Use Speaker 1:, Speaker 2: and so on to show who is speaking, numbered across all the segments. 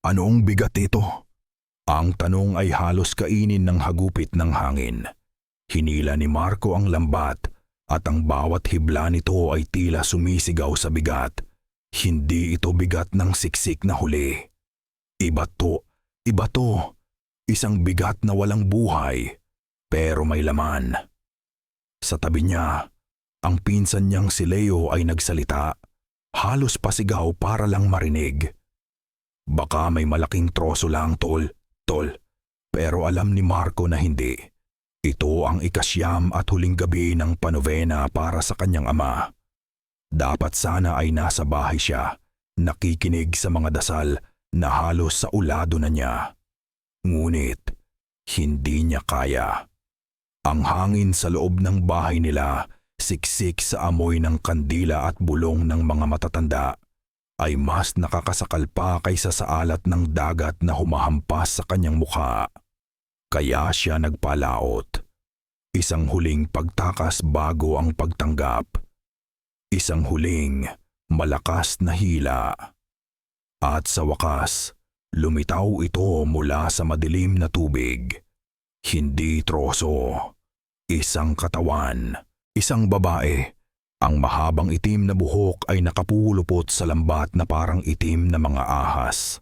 Speaker 1: Anong bigat ito? Ang tanong ay halos kainin ng hagupit ng hangin. Hinila ni Marco ang lambat at ang bawat hibla nito ay tila sumisigaw sa bigat. Hindi ito bigat ng siksik na huli. Iba to. Isang bigat na walang buhay, pero may laman. Sa tabi niya, ang pinsan niyang si Leo ay nagsalita. Halos pasigaw para lang marinig. Baka may malaking troso lang, tol. Pero alam ni Marco na hindi. Ito ang ikasyam at huling gabi ng panovena para sa kanyang ama. Dapat sana ay nasa bahay siya, nakikinig sa mga dasal na halos sa ulado na niya. Ngunit, hindi niya kaya. Ang hangin sa loob ng bahay nila, siksik sa amoy ng kandila at bulong ng mga matatanda, ay mas nakakasakal pa kaysa sa alat ng dagat na humahampas sa kanyang mukha. Kaya siya nagpalaot. Isang huling pagtakas bago ang pagtanggap. Isang huling malakas na hila. At sa wakas, lumitaw ito mula sa madilim na tubig. Hindi troso. Isang katawan. Isang babae. Ang mahabang itim na buhok ay nakapulupot sa lambat na parang itim na mga ahas.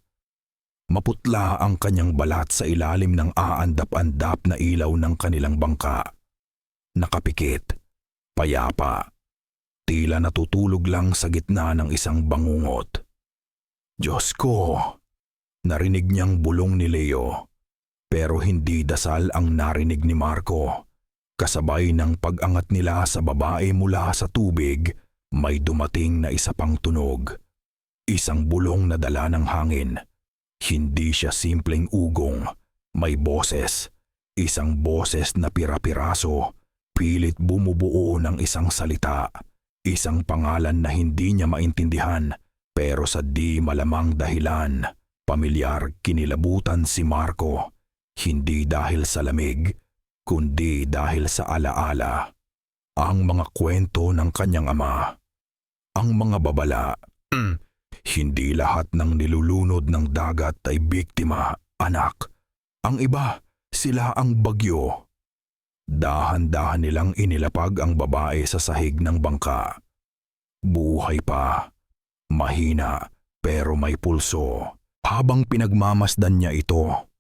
Speaker 1: Maputla ang kanyang balat sa ilalim ng aandap-andap na ilaw ng kanilang bangka. Nakapikit, payapa, tila natutulog lang sa gitna ng isang bangungot. Diyos ko! Narinig niyang bulong ni Leo, pero hindi dasal ang narinig ni Marco. Kasabay ng pag-angat nila sa babae mula sa tubig, may dumating na isa pang tunog. Isang bulong na dala ng hangin. Hindi siya simpleng ugong. May boses. Isang boses na pira-piraso. Pilit bumubuo ng isang salita. Isang pangalan na hindi niya maintindihan, pero sa di malamang dahilan, pamilyar kinilabutan si Marco. Hindi dahil sa lamig, kundi dahil sa alaala. Ang mga kwento ng kanyang ama. Ang mga babala. Hindi lahat ng nilulunod ng dagat ay biktima, anak. Ang iba, sila ang bagyo. Dahan-dahan nilang inilapag ang babae sa sahig ng bangka. Buhay pa. Mahina, pero may pulso. Habang pinagmamasdan niya ito,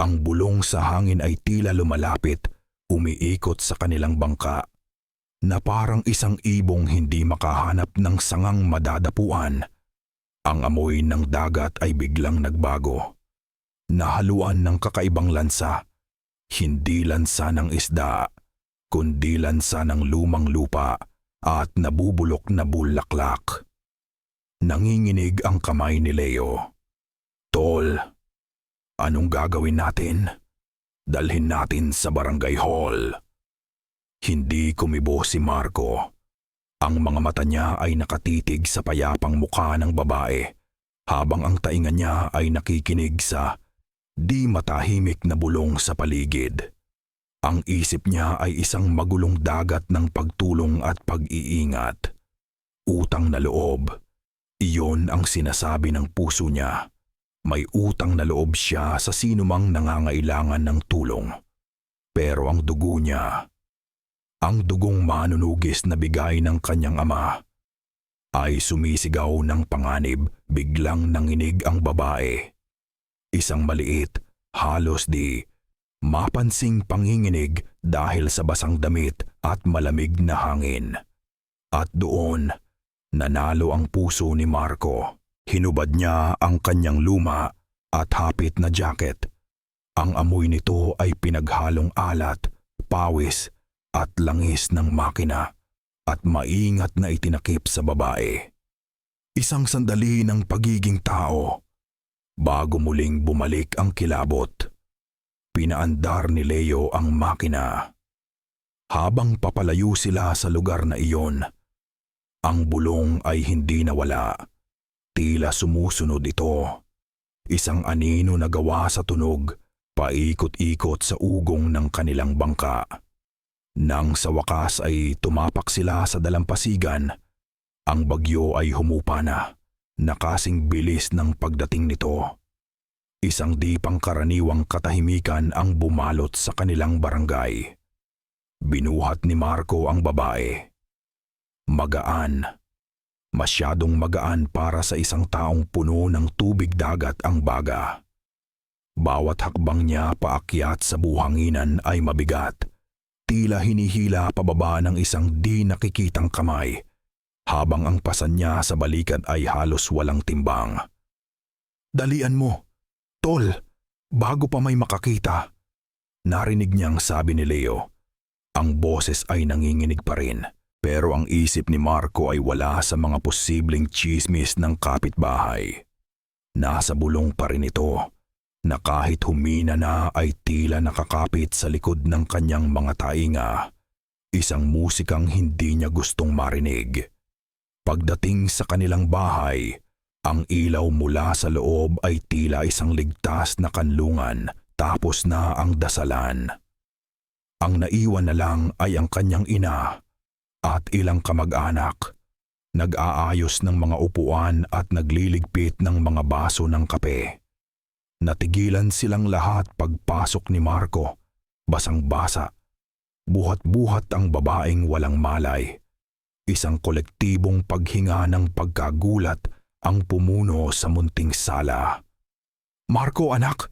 Speaker 1: ang bulong sa hangin ay tila lumalapit, umiikot sa kanilang bangka, na parang isang ibong hindi makahanap ng sangang madadapuan. Ang amoy ng dagat ay biglang nagbago. Nahaluan ng kakaibang lansa, hindi lansa ng isda, kundi lansa ng lumang lupa at nabubulok na bulaklak. Nanginginig ang kamay ni Leo. Tol, anong gagawin natin? Dalhin natin sa barangay hall. Hindi kumibo si Marco. Ang mga mata niya ay nakatitig sa payapang mukha ng babae, habang ang tainga niya ay nakikinig sa di matahimik na bulong sa paligid. Ang isip niya ay isang magulong dagat ng pagtulong at pag-iingat. Utang na loob. Iyon ang sinasabi ng puso niya. May utang na loob siya sa sinumang nangangailangan ng tulong. Pero ang dugo niya, ang dugong manunugis na bigay ng kanyang ama, ay sumisigaw ng panganib. Biglang nanginig ang babae. Isang maliit, halos di mapansing panginginig dahil sa basang damit at malamig na hangin. At doon, nanalo ang puso ni Marco. Hinubad niya ang kanyang luma at hapit na jacket. Ang amoy nito ay pinaghalong alat, pawis at langis ng makina, at maingat na itinakip sa babae. Isang sandali ng pagiging tao bago muling bumalik ang kilabot. Pinaandar ni Leo ang makina. Habang papalayo sila sa lugar na iyon, ang bulong ay hindi nawala. Tila sumusunod ito. Isang anino na gawa sa tunog, paikot-ikot sa ugong ng kanilang bangka. Nang sa wakas ay tumapak sila sa dalampasigan, ang bagyo ay humupa na, nakasing bilis ng pagdating nito. Isang di pangkaraniwang katahimikan ang bumalot sa kanilang barangay. Binuhat ni Marco ang babae. Magaan. Masyadong magaan para sa isang taong puno ng tubig dagat ang baga. Bawat hakbang niya paakyat sa buhanginan ay mabigat. Tila hinihila pababa ng isang di nakikitang kamay, habang ang pasan niya sa balikat ay halos walang timbang. "Dalian mo, tol, bago pa may makakita." Narinig niyang sabi ni Leo. Ang boses ay nanginginig pa rin, pero ang isip ni Marco ay wala sa mga posibleng tsismis ng kapitbahay. Nasa bulong pa rin ito, na kahit humina na ay tila nakakapit sa likod ng kanyang mga tainga, isang musikang hindi niya gustong marinig. Pagdating sa kanilang bahay, ang ilaw mula sa loob ay tila isang ligtas na kanlungan, tapos na ang dasalan. Ang naiwan na lang ay ang kanyang ina at ilang kamag-anak, nag-aayos ng mga upuan at nagliligpit ng mga baso ng kape. Natigilan silang lahat pagpasok ni Marco, basang-basa. Buhat-buhat ang babaeng walang malay. Isang kolektibong paghinga ng pagkagulat ang pumuno sa munting sala. "Marco, anak,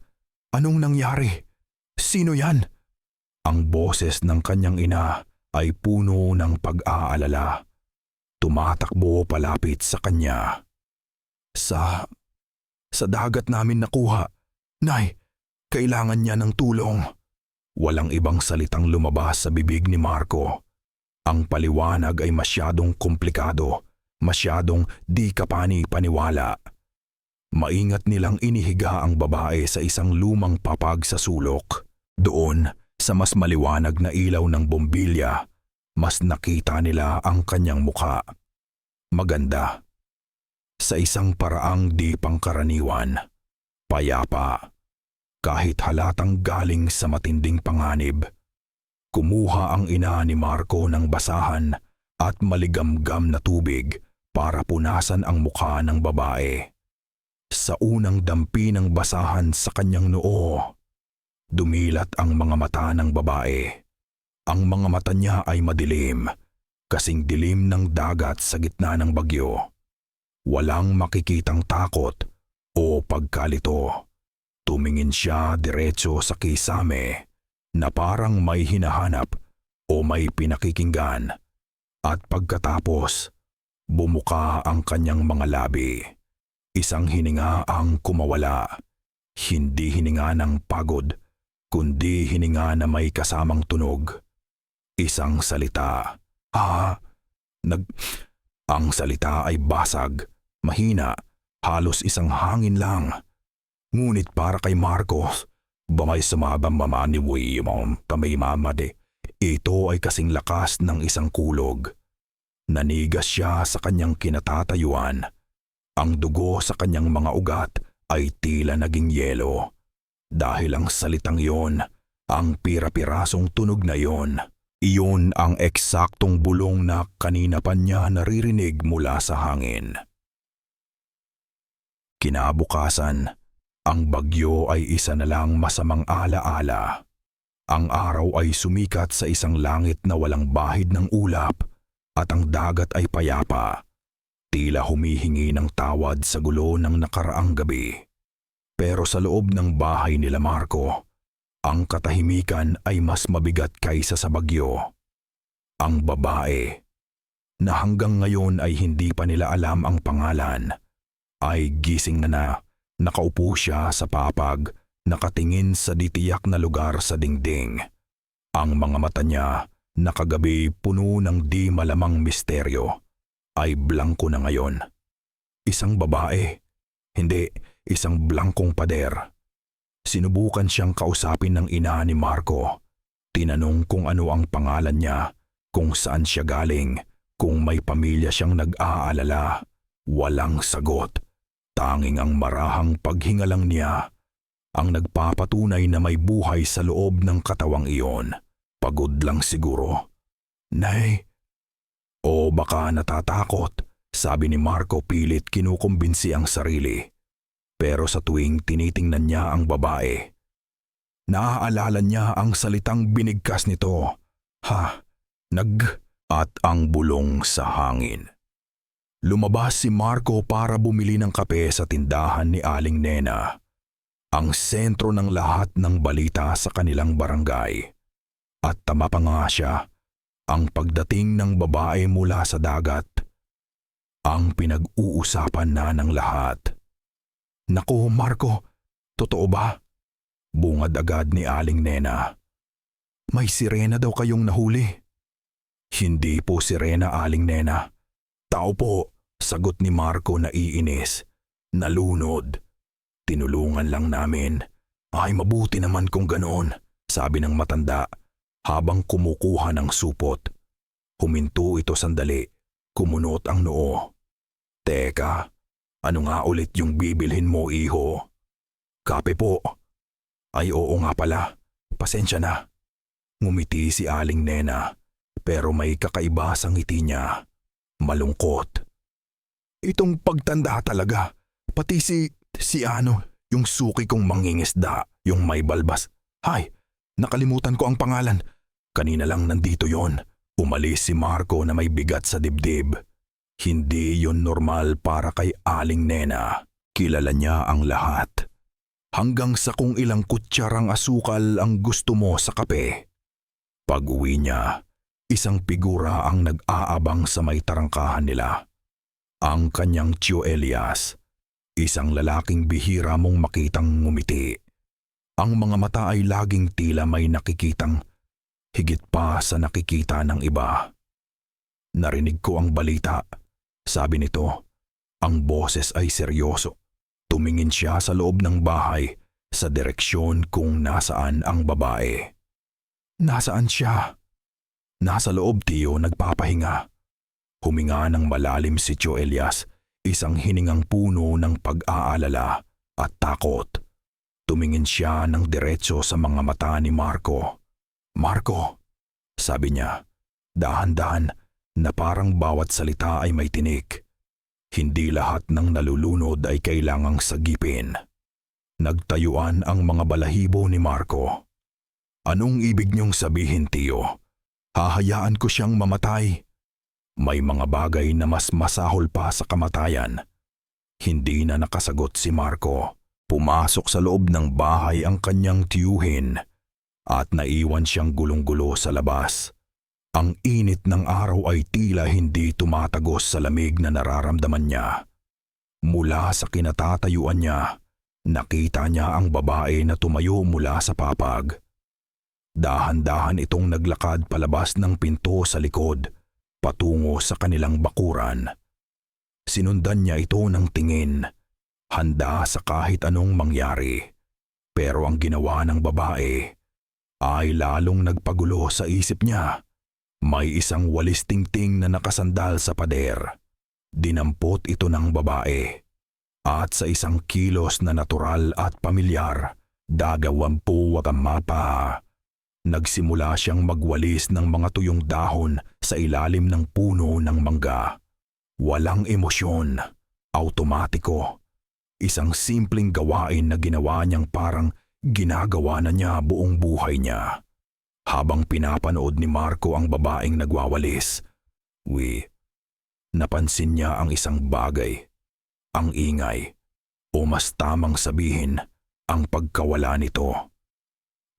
Speaker 1: anong nangyari? Sino yan?" Ang boses ng kanyang ina ay puno ng pag-aalala. Tumatakbo palapit sa kanya. Sa dagat namin nakuha. Nay, kailangan niya ng tulong." Walang ibang salitang lumabas sa bibig ni Marco. Ang paliwanag ay masyadong komplikado, masyadong di kapani-paniwala. Maingat nilang inihiga ang babae sa isang lumang papag sa sulok. Doon, sa mas maliwanag na ilaw ng bombilya, mas nakita nila ang kanyang mukha. Maganda. Sa isang paraang di pangkaraniwan. Payapa. Kahit halatang galing sa matinding panganib. Kumuha ang ina ni Marco ng basahan at maligamgam na tubig para punasan ang mukha ng babae. Sa unang dampi ng basahan sa kanyang noo, dumilat ang mga mata ng babae. Ang mga mata niya ay madilim, kasing dilim ng dagat sa gitna ng bagyo. Walang makikitang takot o pagkalito. Tumingin siya diretso sa kisame na parang may hinahanap o may pinakikinggan. At pagkatapos, bumuka ang kanyang mga labi. Isang hininga ang kumawala. Hindi hininga ng pagod, kundi hininga na may kasamang tunog. Isang salita. Ang salita ay basag, mahina, halos isang hangin lang. Ngunit para kay Marcos, bamay sumabang mama ni William kamay mamade. Ito ay kasing lakas ng isang kulog. Nanigas siya sa kanyang kinatatayuan. Ang dugo sa kanyang mga ugat ay tila naging yelo. Dahil ang salitang iyon, ang pira-pirasong tunog na iyon, iyon ang eksaktong bulong na kanina pa niya naririnig mula sa hangin. Kinabukasan, ang bagyo ay isa na lang masamang alaala. Ang araw ay sumikat sa isang langit na walang bahid ng ulap at ang dagat ay payapa. Tila humihingi ng tawad sa gulo ng nakaraang gabi. Pero sa loob ng bahay nila Marco, ang katahimikan ay mas mabigat kaysa sa bagyo. Ang babae, na hanggang ngayon ay hindi pa nila alam ang pangalan, ay gising na. Nakaupo siya sa papag, nakatingin sa ditiyak na lugar sa dingding. Ang mga mata niya, na kagabi puno ng di malamang misteryo, ay blangko na ngayon. Isang babae, hindi, isang blangkong pader. Sinubukan siyang kausapin ng ina ni Marco. Tinanong kung ano ang pangalan niya, kung saan siya galing, kung may pamilya siyang nag-aalala. Walang sagot. Tanging ang marahang paghinga lang niya ang nagpapatunay na may buhay sa loob ng katawang iyon. Pagod lang siguro. "Nay." "O baka natatakot," sabi ni Marco pilit kinukumbinsi ang sarili. Pero sa tuwing tinitingnan niya ang babae, naaalala niya ang salitang binigkas nito, at ang bulong sa hangin. Lumabas si Marco para bumili ng kape sa tindahan ni Aling Nena, ang sentro ng lahat ng balita sa kanilang barangay. At tama pa nga siya, ang pagdating ng babae mula sa dagat, ang pinag-uusapan na ng lahat. Naku, Marco, totoo ba? Bungad agad ni Aling Nena. May sirena daw kayong nahuli. Hindi po sirena, Aling Nena. Tao po, sagot ni Marco na iinis. Nalunod. Tinulungan lang namin. Ay, mabuti naman kung ganoon, sabi ng matanda habang kumukuha ng supot. Huminto ito sandali, kumunot ang noo. Teka, ano nga ulit yung bibilhin mo, iho? Kape po. Ay oo nga pala, pasensya na. Ngumiti si Aling Nena, pero may kakaiba sa ngiti niya. Malungkot. Itong pagtanda talaga, pati yung suki kong mangingisda, yung may balbas. Hay, nakalimutan ko ang pangalan. Kanina lang nandito yon. Umalis si Marco na may bigat sa dibdib. Hindi yon normal para kay Aling Nena. Kilala niya ang lahat. Hanggang sa kung ilang kutsarang asukal ang gusto mo sa kape. Pag-uwi niya, isang figura ang nag-aabang sa may tarangkahan nila. Ang kanyang Tio Elias, isang lalaking bihira mong makitang ngumiti. Ang mga mata ay laging tila may nakikitang higit pa sa nakikita ng iba. Narinig ko ang balita, sabi nito. Ang boses ay seryoso. Tumingin siya sa loob ng bahay sa direksyon kung nasaan ang babae. Nasaan siya? Nasa loob, Tio, nagpapahinga. Huminga ng malalim si Tio Elias, isang hiningang puno ng pag-aalala at takot. Tumingin siya ng diretso sa mga mata ni Marco. Marco, sabi niya, dahan-dahan na parang bawat salita ay may tinik. Hindi lahat ng nalulunod ay kailangang sagipin. Nagtayuan ang mga balahibo ni Marco. Anong ibig niyong sabihin, Tio? Hahayaan ko siyang mamatay? May mga bagay na mas masahol pa sa kamatayan. Hindi na nakasagot si Marco. Pumasok sa loob ng bahay ang kanyang tiyuhin at naiwan siyang gulong-gulo sa labas. Ang init ng araw ay tila hindi tumatagos sa lamig na nararamdaman niya. Mula sa kinatatayuan niya, nakita niya ang babae na tumayo mula sa papag. Dahan-dahan itong naglakad palabas ng pinto sa likod, patungo sa kanilang bakuran. Sinundan niya ito ng tingin, handa sa kahit anong mangyari. Pero ang ginawa ng babae ay lalong nagpagulo sa isip niya. May isang walis tingting na nakasandal sa pader. Dinampot ito ng babae. At sa isang kilos na natural at pamilyar, dagawampu at mapa. Nagsimula siyang magwalis ng mga tuyong dahon sa ilalim ng puno ng mangga. Walang emosyon, automatiko. Isang simpleng gawain na ginawa niyang parang ginagawa na niya buong buhay niya. Habang pinapanood ni Marco ang babaeng nagwawalis, napansin niya ang isang bagay. Ang ingay, o mas tamang sabihin, ang pagkawala nito.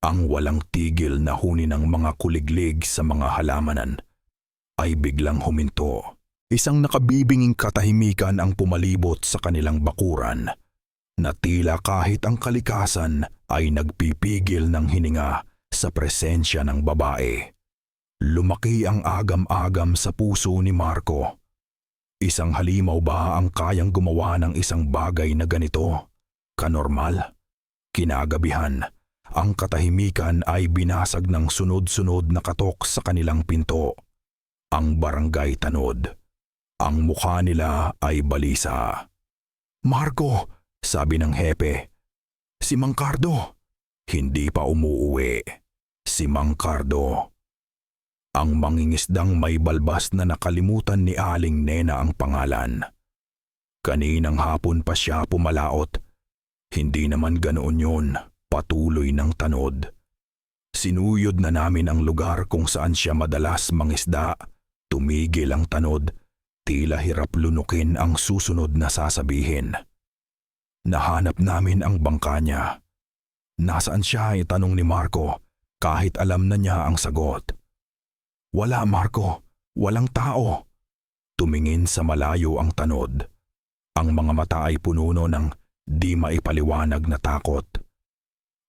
Speaker 1: Ang walang tigil na huni ng mga kuliglig sa mga halamanan ay biglang huminto. Isang nakabibinging katahimikan ang pumalibot sa kanilang bakuran, na tila kahit ang kalikasan ay nagpipigil ng hininga sa presensya ng babae. Lumaki ang agam-agam sa puso ni Marco. Isang halimaw ba ang kayang gumawa ng isang bagay na ganito? Kanormal? Kinagabihan, ang katahimikan ay binasag ng sunod-sunod na katok sa kanilang pinto. Ang barangay tanod. Ang mukha nila ay balisa. Marco, sabi ng hepe. Si Mang Cardo. Hindi pa umuuwi. Si Mang Cardo. Ang mangingisdang may balbas na nakalimutan ni Aling Nena ang pangalan. Kaninang hapon pa siya pumalaot Hindi naman ganoon yun, patuloy ng tanod. Sinuyod na namin ang lugar kung saan siya madalas mangisda. Tumigil ang tanod, tila hirap lunukin ang susunod na sasabihin. Nahanap namin ang bangka niya. Nasaan siya, itanong ni Marco, kahit alam na niya ang sagot. Wala, Marco, walang tao. Tumingin sa malayo ang tanod. Ang mga mata ay puno ng di maipaliwanag na takot.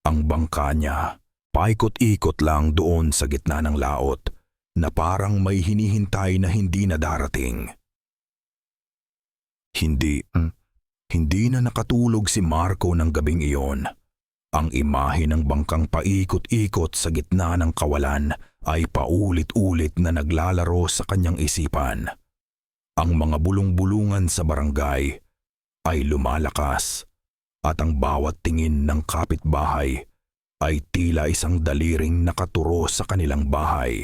Speaker 1: Ang bangka niya, paikot-ikot lang doon sa gitna ng laot na parang may hinihintay na hindi na darating. Hindi na nakatulog si Marco ng gabing iyon. Ang imahe ng bangkang paikot-ikot sa gitna ng kawalan ay paulit-ulit na naglalaro sa kanyang isipan. Ang mga bulong-bulungan sa barangay ay lumalakas at ang bawat tingin ng kapitbahay ay tila isang daliring nakaturo sa kanilang bahay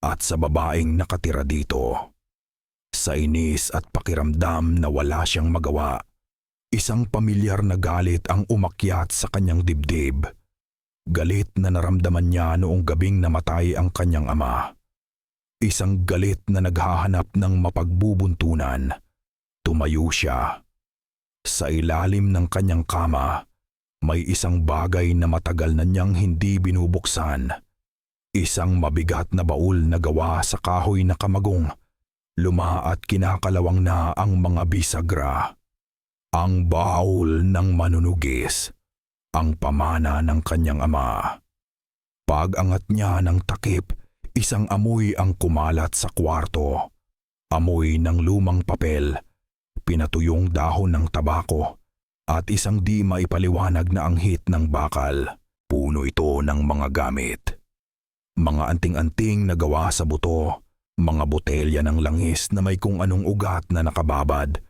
Speaker 1: at sa babaeng nakatira dito. Sa inis at pakiramdam na wala siyang magawa, isang pamilyar na galit ang umakyat sa kanyang dibdib. Galit na naramdaman niya noong gabing namatay ang kanyang ama. Isang galit na naghahanap ng mapagbubuntunan. Tumayo siya. Sa ilalim ng kanyang kama, may isang bagay na matagal na niyang hindi binubuksan. Isang mabigat na baul na gawa sa kahoy na kamagong. Luma at kinakalawang na ang mga bisagra. Ang baul ng manunugis, ang pamana ng kanyang ama. Pag-angat niya ng takip, isang amoy ang kumalat sa kwarto. Amoy ng lumang papel, pinatuyong dahon ng tabako, at isang di maipaliwanag na anghit ng bakal. Puno ito ng mga gamit. Mga anting-anting na gawa sa buto, mga botelya ng langis na may kung anong ugat na nakababad,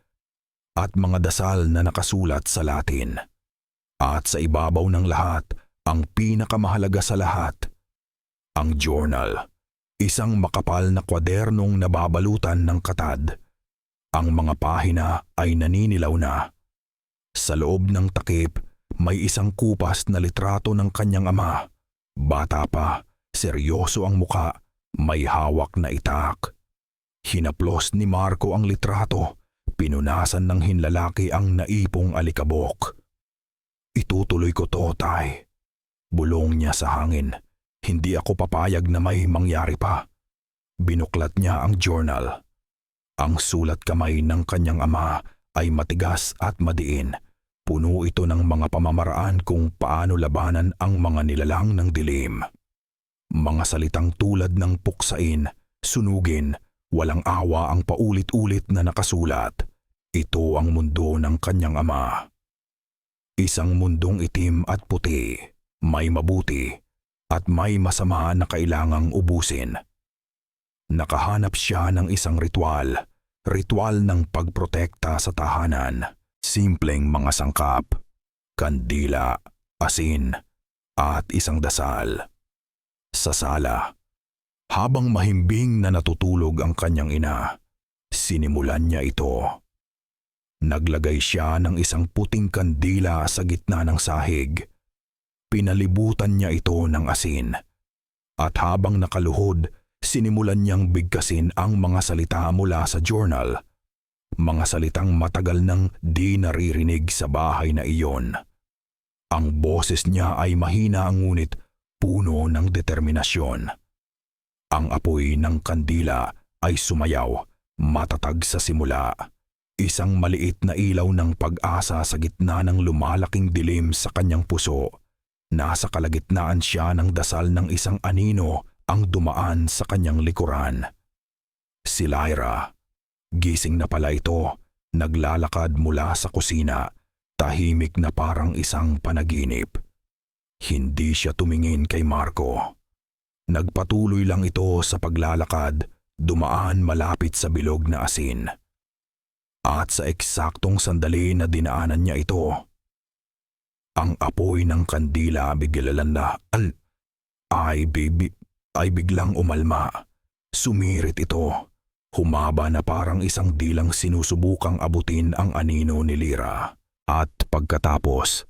Speaker 1: at mga dasal na nakasulat sa Latin. At sa ibabaw ng lahat, ang pinakamahalaga sa lahat, ang journal, isang makapal na kwadernong nababalutan ng katad. Ang mga pahina ay naninilaw na. Sa loob ng takip, may isang kupas na litrato ng kanyang ama. Bata pa, seryoso ang muka, may hawak na itak. Hinaplos ni Marco ang litrato. Pinunasan ng hinlalaki ang naipong alikabok. Itutuloy ko to, tay. Bulong niya sa hangin. Hindi ako papayag na may mangyari pa. Binuklat niya ang journal. Ang sulat kamay ng kanyang ama ay matigas at madiin. Puno ito ng mga pamamaraan kung paano labanan ang mga nilalang ng dilim. Mga salitang tulad ng puksain, sunugin, walang awa ang paulit-ulit na nakasulat. Ito ang mundo ng kanyang ama. Isang mundong itim at puti, may mabuti, at may masama na kailangang ubusin. Nakahanap siya ng isang ritual ng pagprotekta sa tahanan. Simpleng mga sangkap, kandila, asin, at isang dasal. Sa sala, habang mahimbing na natutulog ang kanyang ina, sinimulan niya ito. Naglagay siya ng isang puting kandila sa gitna ng sahig. Pinalibutan niya ito ng asin. At habang nakaluhod, sinimulan niyang bigkasin ang mga salita mula sa journal. Mga salitang matagal nang di naririnig sa bahay na iyon. Ang boses niya ay mahina ngunit puno ng determinasyon. Ang apoy ng kandila ay sumayaw, matatag sa simula. Isang maliit na ilaw ng pag-asa sa gitna ng lumalaking dilim sa kanyang puso. Nasa kalagitnaan siya ng dasal ng isang anino ang dumaan sa kanyang likuran. Si Lyra. Gising na pala ito, naglalakad mula sa kusina, tahimik na parang isang panaginip. Hindi siya tumingin kay Marco. Nagpatuloy lang ito sa paglalakad, dumaan malapit sa bilog na asin. At sa eksaktong sandali na dinaanan niya ito, ang apoy ng kandila ay biglang umalma. Sumirit ito. Humaba na parang isang dilang sinusubukang abutin ang anino ni Lyra. At pagkatapos,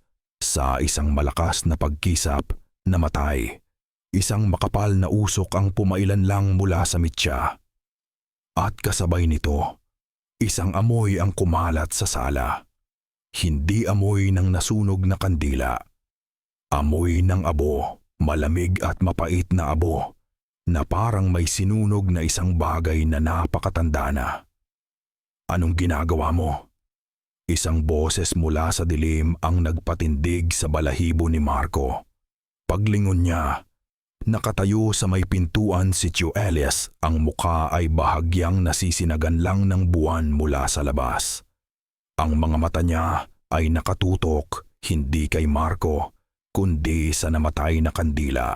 Speaker 1: Sa isang malakas na pagkisap, namatay. Isang makapal na usok ang pumailan lang mula sa mitya. At kasabay nito, isang amoy ang kumalat sa sala. Hindi amoy ng nasunog na kandila. Amoy ng abo, malamig at mapait na abo, na parang may sinunog na isang bagay na napakatanda na. Anong ginagawa mo? Isang boses mula sa dilim ang nagpatindig sa balahibo ni Marco. Paglingon niya, nakatayo sa may pintuan si Tio Elias, ang muka ay bahagyang nasisinagan lang ng buwan mula sa labas. Ang mga mata niya ay nakatutok hindi kay Marco, kundi sa namatay na kandila.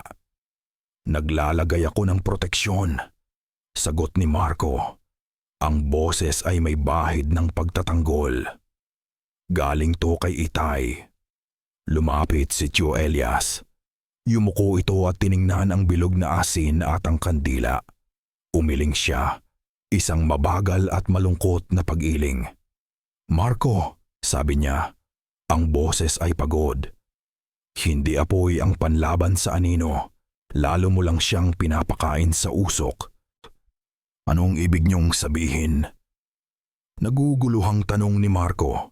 Speaker 1: Naglalagay ako ng proteksyon, sagot ni Marco. Ang boses ay may bahid ng pagtatanggol. Galing to kay Itay. Lumapit si Tio Elias. Yumuko ito at tiningnan ang bilog na asin at ang kandila. Umiling siya, isang mabagal at malungkot na pag-iling. Marco, sabi niya, ang boses ay pagod. Hindi apoy ang panlaban sa anino, lalo mo lang siyang pinapakain sa usok. Anong ibig niyong sabihin? Naguguluhang tanong ni Marco.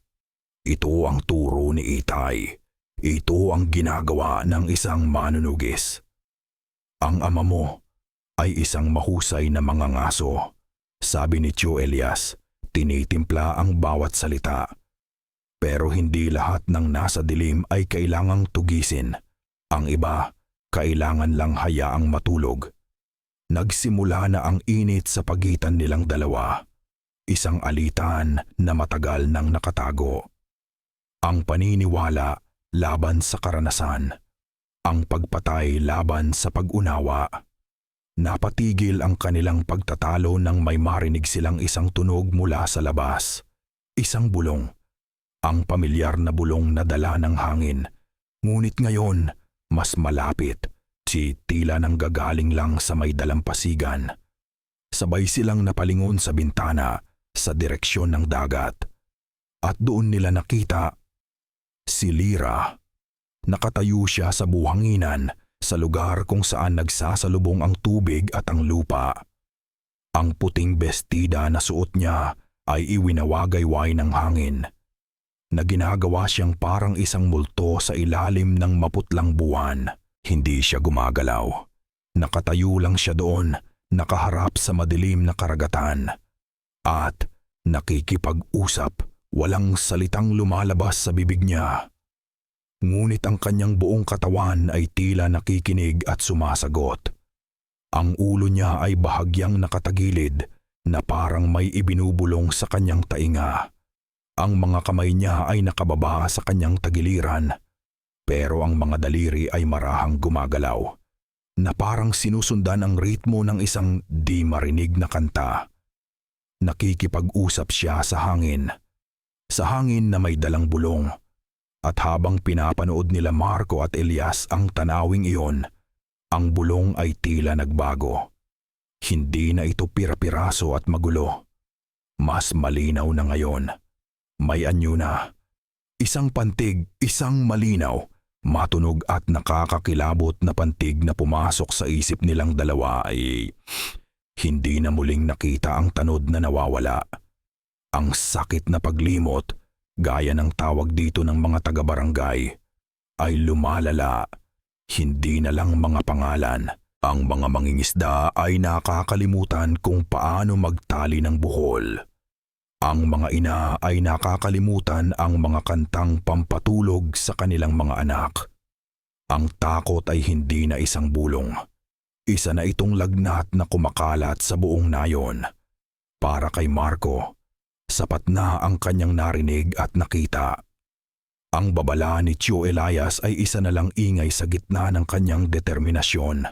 Speaker 1: Ito ang turo ni Itay. Ito ang ginagawa ng isang manunugis. Ang ama mo ay isang mahusay na mangangaso, sabi ni Tio Elias, tinitimpla ang bawat salita. Pero hindi lahat ng nasa dilim ay kailangang tugisin. Ang iba, kailangan lang hayaang matulog. Nagsimula na ang init sa pagitan nilang dalawa. Isang alitan na matagal nang nakatago. Ang paniniwala laban sa karanasan. Ang pagpatay laban sa pag-unawa. Napatigil ang kanilang pagtatalo nang may marinig silang isang tunog mula sa labas. Isang bulong. Ang pamilyar na bulong na dala ng hangin. Ngunit ngayon, mas malapit. Tila nang gagaling lang sa may dalampasigan. Sabay silang napalingon sa bintana sa direksyon ng dagat. At doon nila nakita si Lyra. Nakatayo siya sa buhanginan sa lugar kung saan nagsasalubong ang tubig at ang lupa. Ang puting bestida na suot niya ay iwinawagayway ng hangin, na ginagawa siyang parang isang multo sa ilalim ng maputlang buwan. Hindi siya gumagalaw. Nakatayo lang siya doon, nakaharap sa madilim na karagatan. At nakikipag-usap, walang salitang lumalabas sa bibig niya. Ngunit ang kanyang buong katawan ay tila nakikinig at sumasagot. Ang ulo niya ay bahagyang nakatagilid na parang may ibinubulong sa kanyang tainga. Ang mga kamay niya ay nakababa sa kanyang tagiliran, pero ang mga daliri ay marahang gumagalaw, na parang sinusundan ang ritmo ng isang di marinig na kanta. Nakikipag-usap siya sa hangin na may dalang bulong. At habang pinapanood nila Marco at Elias ang tanawing iyon, ang bulong ay tila nagbago. Hindi na ito pira-piraso at magulo. Mas malinaw na ngayon. May anyo na. Isang pantig, isang malinaw, matunog at nakakakilabot na pantig na pumasok sa isip nilang dalawa ay hindi na muling nakita ang tanod na nawawala. Ang sakit na paglimot, gaya ng tawag dito ng mga taga-barangay, ay lumalala. Hindi na lang mga pangalan. Ang mga mangingisda ay nakakalimutan kung paano magtali ng buhol. Ang mga ina ay nakakalimutan ang mga kantang pampatulog sa kanilang mga anak. Ang takot ay hindi na isang bulong. Isa na itong lagnat na kumakalat sa buong nayon. Para kay Marco, sapat na ang kanyang narinig at nakita. Ang babala ni Tio Elias ay isa na lang ingay sa gitna ng kanyang determinasyon.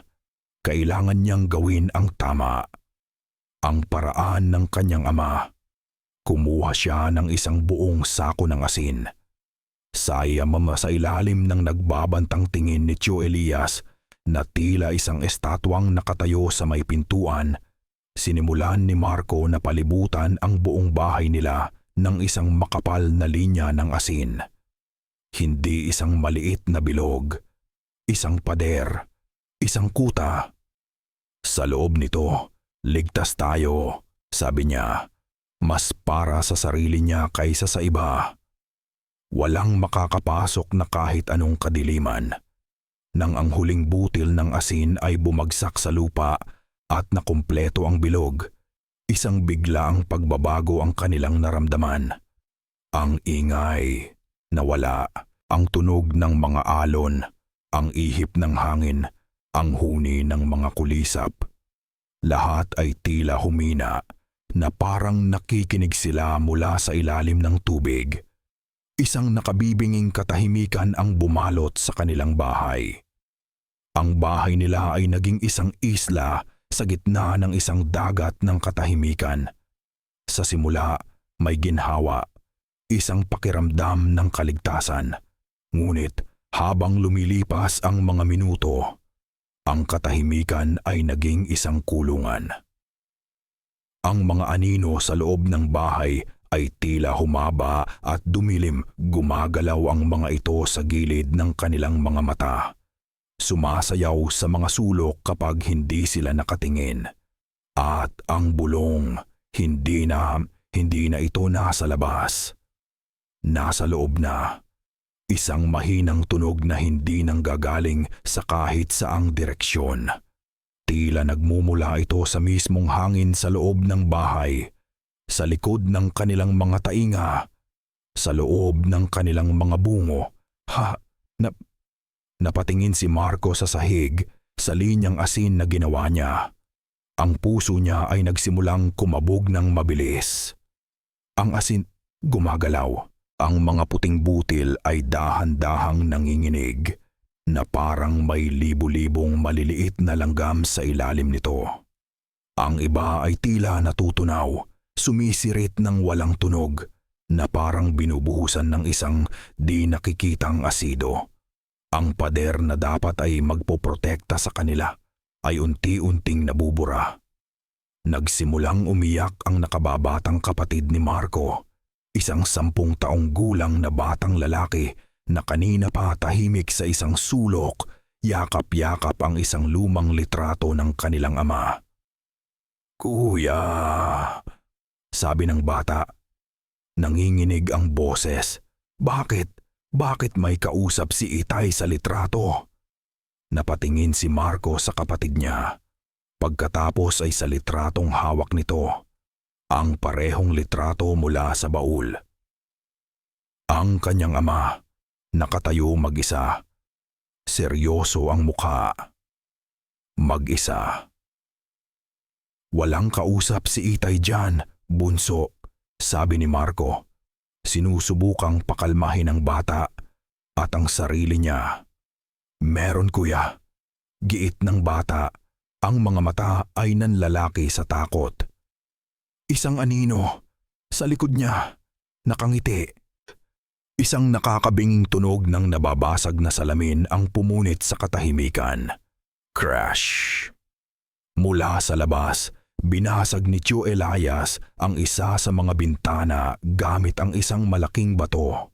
Speaker 1: Kailangan niyang gawin ang tama. Ang paraan ng kanyang ama. Kumuha siya ng isang buong sako ng asin. Sayang sa ilalim ng nagbabantang tingin ni Tio Elias na tila isang estatwang nakatayo sa may pintuan. Sinimulan ni Marco na palibutan ang buong bahay nila ng isang makapal na linya ng asin. Hindi isang maliit na bilog, isang pader, isang kuta. Sa loob nito, ligtas tayo, sabi niya, mas para sa sarili niya kaysa sa iba. Walang makakapasok na kahit anong kadiliman. Nang ang huling butil ng asin ay bumagsak sa lupa at nakumpleto ang bilog, isang biglaang pagbabago ang kanilang naramdaman. Ang ingay, nawala, ang tunog ng mga alon, ang ihip ng hangin, ang huni ng mga kulisap. Lahat ay tila humina na parang nakikinig sila mula sa ilalim ng tubig. Isang nakabibinging katahimikan ang bumalot sa kanilang bahay. Ang bahay nila ay naging isang isla sa gitna ng isang dagat ng katahimikan. Sa simula, may ginhawa, isang pakiramdam ng kaligtasan. Ngunit habang lumilipas ang mga minuto, ang katahimikan ay naging isang kulungan. Ang mga anino sa loob ng bahay ay tila humaba at dumilim, gumagalaw ang mga ito sa gilid ng kanilang mga mata. Sumasayaw sa mga sulok kapag hindi sila nakatingin. At ang bulong, hindi na ito nasa labas. Nasa loob na. Isang mahinang tunog na hindi nanggagaling sa kahit saang direksyon. Tila nagmumula ito sa mismong hangin sa loob ng bahay, sa likod ng kanilang mga tainga, sa loob ng kanilang mga bungo. Napatingin si Marco sa sahig, sa linyang asin na ginawa niya. Ang puso niya ay nagsimulang kumabog ng mabilis. Ang asin gumagalaw. Ang mga puting butil ay dahan-dahang nanginginig na parang may libu-libong maliliit na langgam sa ilalim nito. Ang iba ay tila natutunaw, sumisirit ng walang tunog na parang binubuhusan ng isang di nakikitang asido. Ang pader na dapat ay magpoprotekta sa kanila ay unti-unting nabubura. Nagsimulang umiyak ang nakababatang kapatid ni Marco. Isang 10 taong gulang na batang lalaki na kanina pa tahimik sa isang sulok, yakap-yakap ang isang lumang litrato ng kanilang ama. "Kuya," sabi ng bata. Nanginginig ang boses. Bakit may kausap si Itay sa litrato? Napatingin si Marco sa kapatid niya. Pagkatapos ay sa litratong hawak nito. Ang parehong litrato mula sa baul. Ang kanyang ama, nakatayo mag-isa. Seryoso ang mukha. Mag-isa. "Walang kausap si Itay dyan, bunso," sabi ni Marco. Sinusubukang pakalmahin ang bata at ang sarili niya. "Meron, kuya." Giit ng bata, ang mga mata ay nanlalaki sa takot. Isang anino, sa likod niya, nakangiti. Isang nakakabinging tunog ng nababasag na salamin ang pumunit sa katahimikan. Crash! Mula sa labas, binasag ni Tio Elias ang isa sa mga bintana gamit ang isang malaking bato.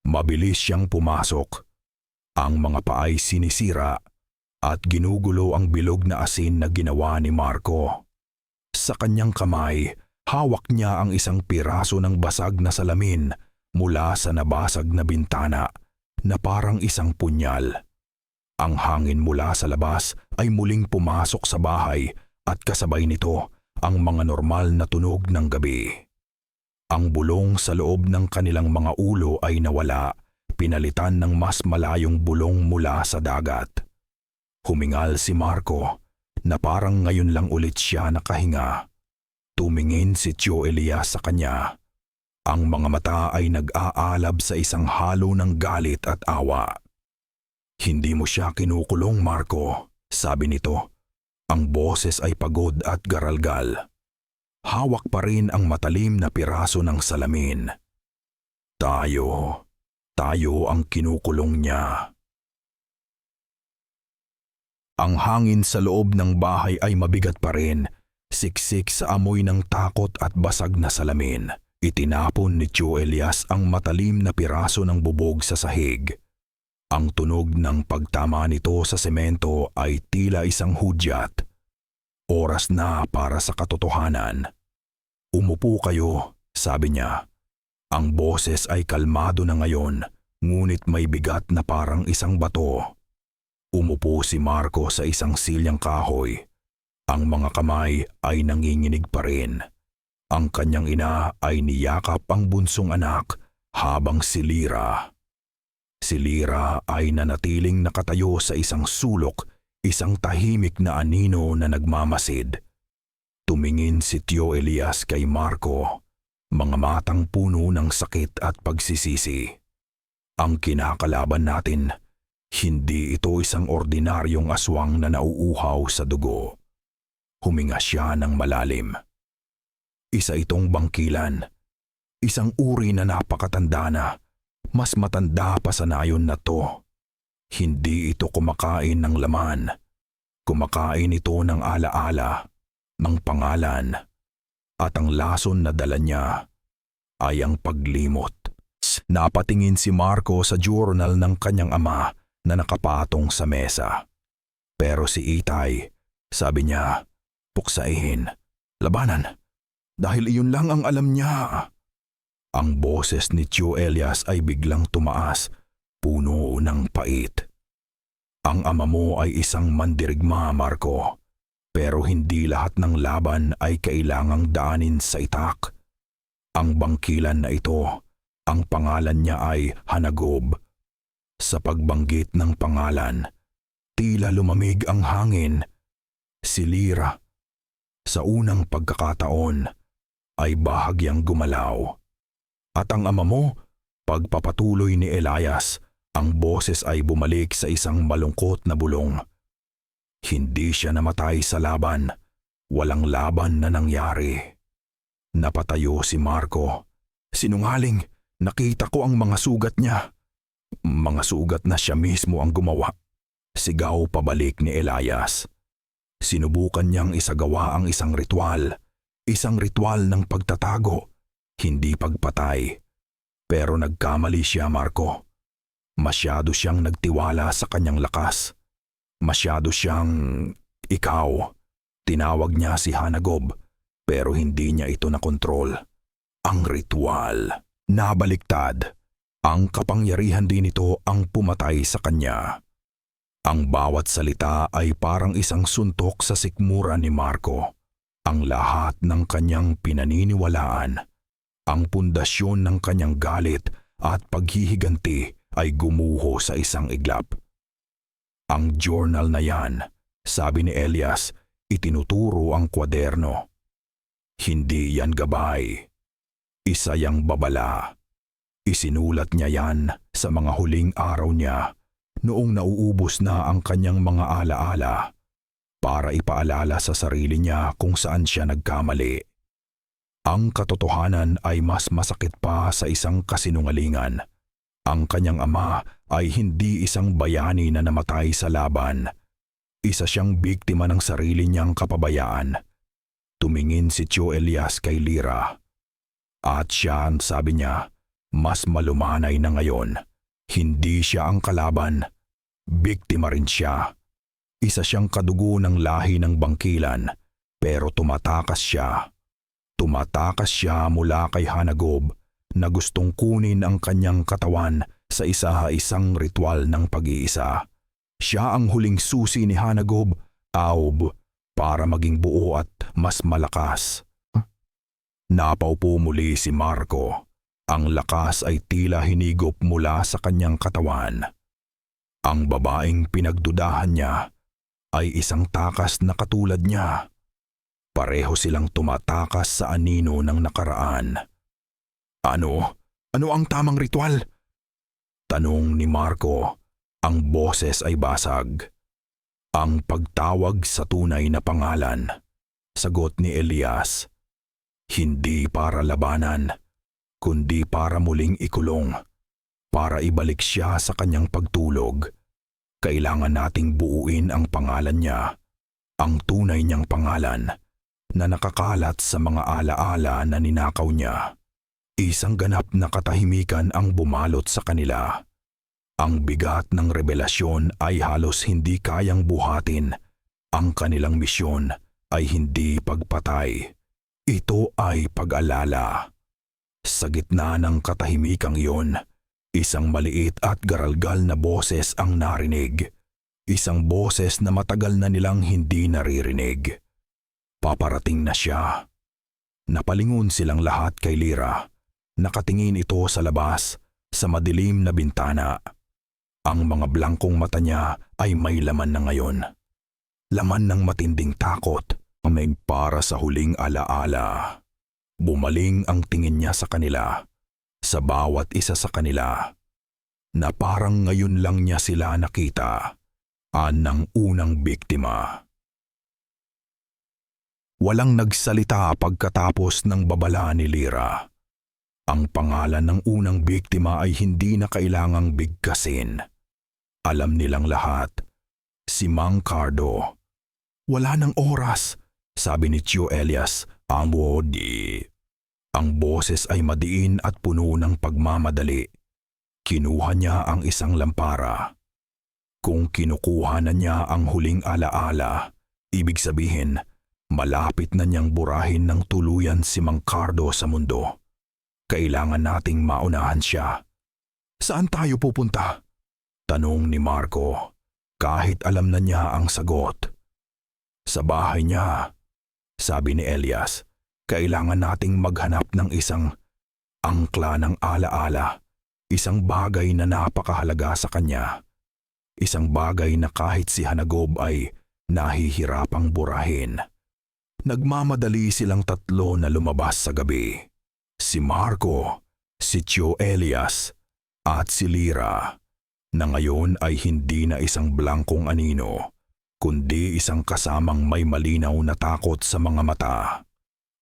Speaker 1: Mabilis siyang pumasok. Ang mga paay sinisira at ginugulo ang bilog na asin na ginawa ni Marco. Sa kanyang kamay, hawak niya ang isang piraso ng basag na salamin mula sa nabasag na bintana na parang isang punyal. Ang hangin mula sa labas ay muling pumasok sa bahay at kasabay nito ang mga normal na tunog ng gabi. Ang bulong sa loob ng kanilang mga ulo ay nawala, pinalitan ng mas malayong bulong mula sa dagat. Humingal si Marco na parang ngayon lang ulit siya nakahinga. Tumingin si Tio Elias sa kanya. Ang mga mata ay nag-aalab sa isang halo ng galit at awa. "Hindi mo siya kinukulong, Marco," sabi nito. Ang boses ay pagod at garalgal. Hawak pa rin ang matalim na piraso ng salamin. Tayo ang kinukulong niya." Ang hangin sa loob ng bahay ay mabigat pa rin, siksik sa amoy ng takot at basag na salamin. Itinapon ni Tio Elias ang matalim na piraso ng bubog sa sahig. Ang tunog ng pagtama nito sa semento ay tila isang hudyat. Oras na para sa katotohanan. Umupo kayo, sabi niya. Ang boses ay kalmado na ngayon, ngunit may bigat na parang isang bato. Umupo si Marco sa isang silyang kahoy. Ang mga kamay ay nanginginig pa rin. Ang kanyang ina ay niyakap ang bunsong anak habang si Lira. Si Lira ay nanatiling nakatayo sa isang sulok, isang tahimik na anino na nagmamasid. Tumingin si Tio Elias kay Marco, mga matang puno ng sakit at pagsisisi. Ang kinakalaban natin, hindi ito isang ordinaryong aswang na nauuhaw sa dugo. Huminga siya ng malalim. Isa itong bangkilan, isang uri na napakatanda na, mas matanda pa sa nayon na to. Hindi ito kumakain ng laman, kumakain ito ng alaala, ng pangalan, at ang lason na dala niya ay ang paglimot. Napatingin si Marco sa journal ng kanyang ama na nakapatong sa mesa. Pero si Itay, sabi niya, puksain, labanan. Dahil iyon lang ang alam niya. Ang boses ni Tio Elias ay biglang tumaas, puno ng pait. Ang ama mo ay isang mandirigma, Marco. Pero hindi lahat ng laban ay kailangang daanin sa itak. Ang bangkilan na ito, ang pangalan niya ay Hanagob. Sa pagbanggit ng pangalan, tila lumamig ang hangin. Si Lira, sa unang pagkakataon, ay bahagyang gumalaw. At ang ama mo, pagpapatuloy ni Elias, ang boses ay bumalik sa isang malungkot na bulong. Hindi siya namatay sa laban, walang laban na nangyari. Napatayo si Marco. Sinungaling, nakita ko ang mga sugat niya. Mga sugat na siya mismo ang gumawa. Sigaw pabalik ni Elias. Sinubukan niyang isagawa ang isang ritual ng pagtatago, hindi pagpatay. Pero nagkamali siya, Marco. Masyado siyang nagtiwala sa kanyang lakas. Masyado siyang ikaw. Tinawag niya si Hanagob, pero hindi niya ito nakontrol. Ang ritual, nabaliktad. Ang kapangyarihan din ito ang pumatay sa kanya. Ang bawat salita ay parang isang suntok sa sikmura ni Marco. Ang lahat ng kanyang pinaniniwalaan, ang pundasyon ng kanyang galit at paghihiganti ay gumuho sa isang iglap. Ang journal na yan, sabi ni Elias, itinuturo ang kwaderno. Hindi yan gabay. Isa yang babala. Isinulat niya yan sa mga huling araw niya noong nauubos na ang kanyang mga alaala para ipaalala sa sarili niya kung saan siya nagkamali. Ang katotohanan ay mas masakit pa sa isang kasinungalingan. Ang kanyang ama ay hindi isang bayani na namatay sa laban. Isa siyang biktima ng sarili niyang kapabayaan. Tumingin si Tio Elias kay Lira. At siya, sabi niya, mas malumanay na ngayon. Hindi siya ang kalaban. Biktima rin siya. Isa siyang kadugo ng lahi ng bangkilan, pero tumatakas siya. Tumatakas siya mula kay Hanagob na gustong kunin ang kanyang katawan sa isa-isang ritual ng pag-iisa. Siya ang huling susi ni Hanagob, Aob, para maging buo at mas malakas. Napaupo muli si Marco. Ang lakas ay tila hinigop mula sa kanyang katawan. Ang babaeng pinagdudahan niya ay isang takas na katulad niya. Pareho silang tumatakas sa anino ng nakaraan. Ano? Ano ang tamang ritual? Tanong ni Marco. Ang boses ay basag. Ang pagtawag sa tunay na pangalan. Sagot ni Elias. Hindi para labanan, kundi para muling ikulong. Para ibalik siya sa kanyang pagtulog. Kailangan nating buuin ang pangalan niya, ang tunay niyang pangalan, na nakakalat sa mga alaala na ninakaw niya. Isang ganap na katahimikan ang bumalot sa kanila. Ang bigat ng revelasyon ay halos hindi kayang buhatin. Ang kanilang misyon ay hindi pagpatay. Ito ay pag-alala. Sa gitna ng katahimikang iyon, isang maliit at garalgal na boses ang narinig. Isang boses na matagal na nilang hindi naririnig. Paparating na siya. Napalingon silang lahat kay Lyra. Nakatingin ito sa labas, sa madilim na bintana. Ang mga blangkong mata niya ay may laman na ngayon. Laman ng matinding takot, may para sa huling alaala. Bumaling ang tingin niya sa kanila, sa bawat isa sa kanila, na parang ngayon lang niya sila nakita, ng unang biktima. Walang nagsalita pagkatapos ng babala ni Lyra. Ang pangalan ng unang biktima ay hindi na kailangang bigkasin. Alam nilang lahat, si Mang Cardo. Wala ng oras, sabi ni Tio Elias, amo di. Ang boses ay madiin at puno ng pagmamadali. Kinuha niya ang isang lampara. Kung kinukuha na niya ang huling alaala, ibig sabihin, malapit na niyang burahin ng tuluyan si Mang Cardo sa mundo. Kailangan nating maunahan siya. Saan tayo pupunta? Tanong ni Marco, kahit alam na niya ang sagot. Sa bahay niya, sabi ni Elias. Kailangan nating maghanap ng isang angkla ng alaala, isang bagay na napakahalaga sa kanya. Isang bagay na kahit si Hanagob ay nahihirapang burahin. Nagmamadali silang tatlo na lumabas sa gabi. Si Marco, si Tio Elias, at si Lyra, na ngayon ay hindi na isang blangkong anino, kundi isang kasamang may malinaw na takot sa mga mata.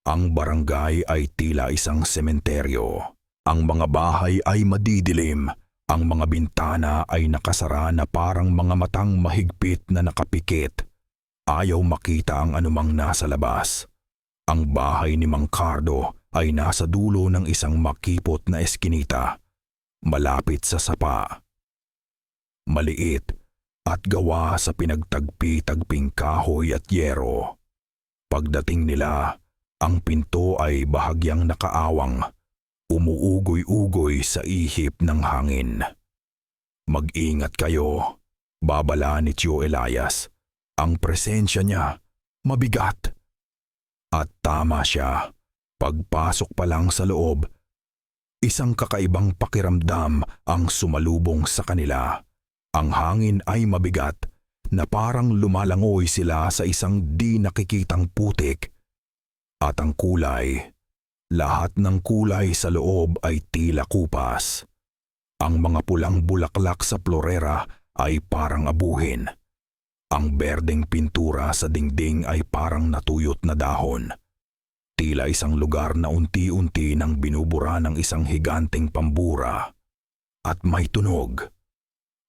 Speaker 1: Ang barangay ay tila isang sementeryo. Ang mga bahay ay madidilim. Ang mga bintana ay nakasara na parang mga matang mahigpit na nakapikit. Ayaw makita ang anumang nasa labas. Ang bahay ni Mang Cardo ay nasa dulo ng isang makipot na eskinita, malapit sa sapa. Maliit at gawa sa pinagtagpi-tagping kahoy at yero. Pagdating nila, ang pinto ay bahagyang nakaawang, umuugoy-ugoy sa ihip ng hangin. Mag-ingat kayo, babala ni Tio Elias. Ang presensya niya, mabigat. At tama siya, pagpasok pa lang sa loob, isang kakaibang pakiramdam ang sumalubong sa kanila. Ang hangin ay mabigat na parang lumalangoy sila sa isang di nakikitang putik. At ang kulay, lahat ng kulay sa loob ay tila kupas. Ang mga pulang bulaklak sa florera ay parang abuhin. Ang berdeng pintura sa dingding ay parang natuyot na dahon. Tila isang lugar na unti-unti nang binubura ng isang higanteng pambura. At may tunog.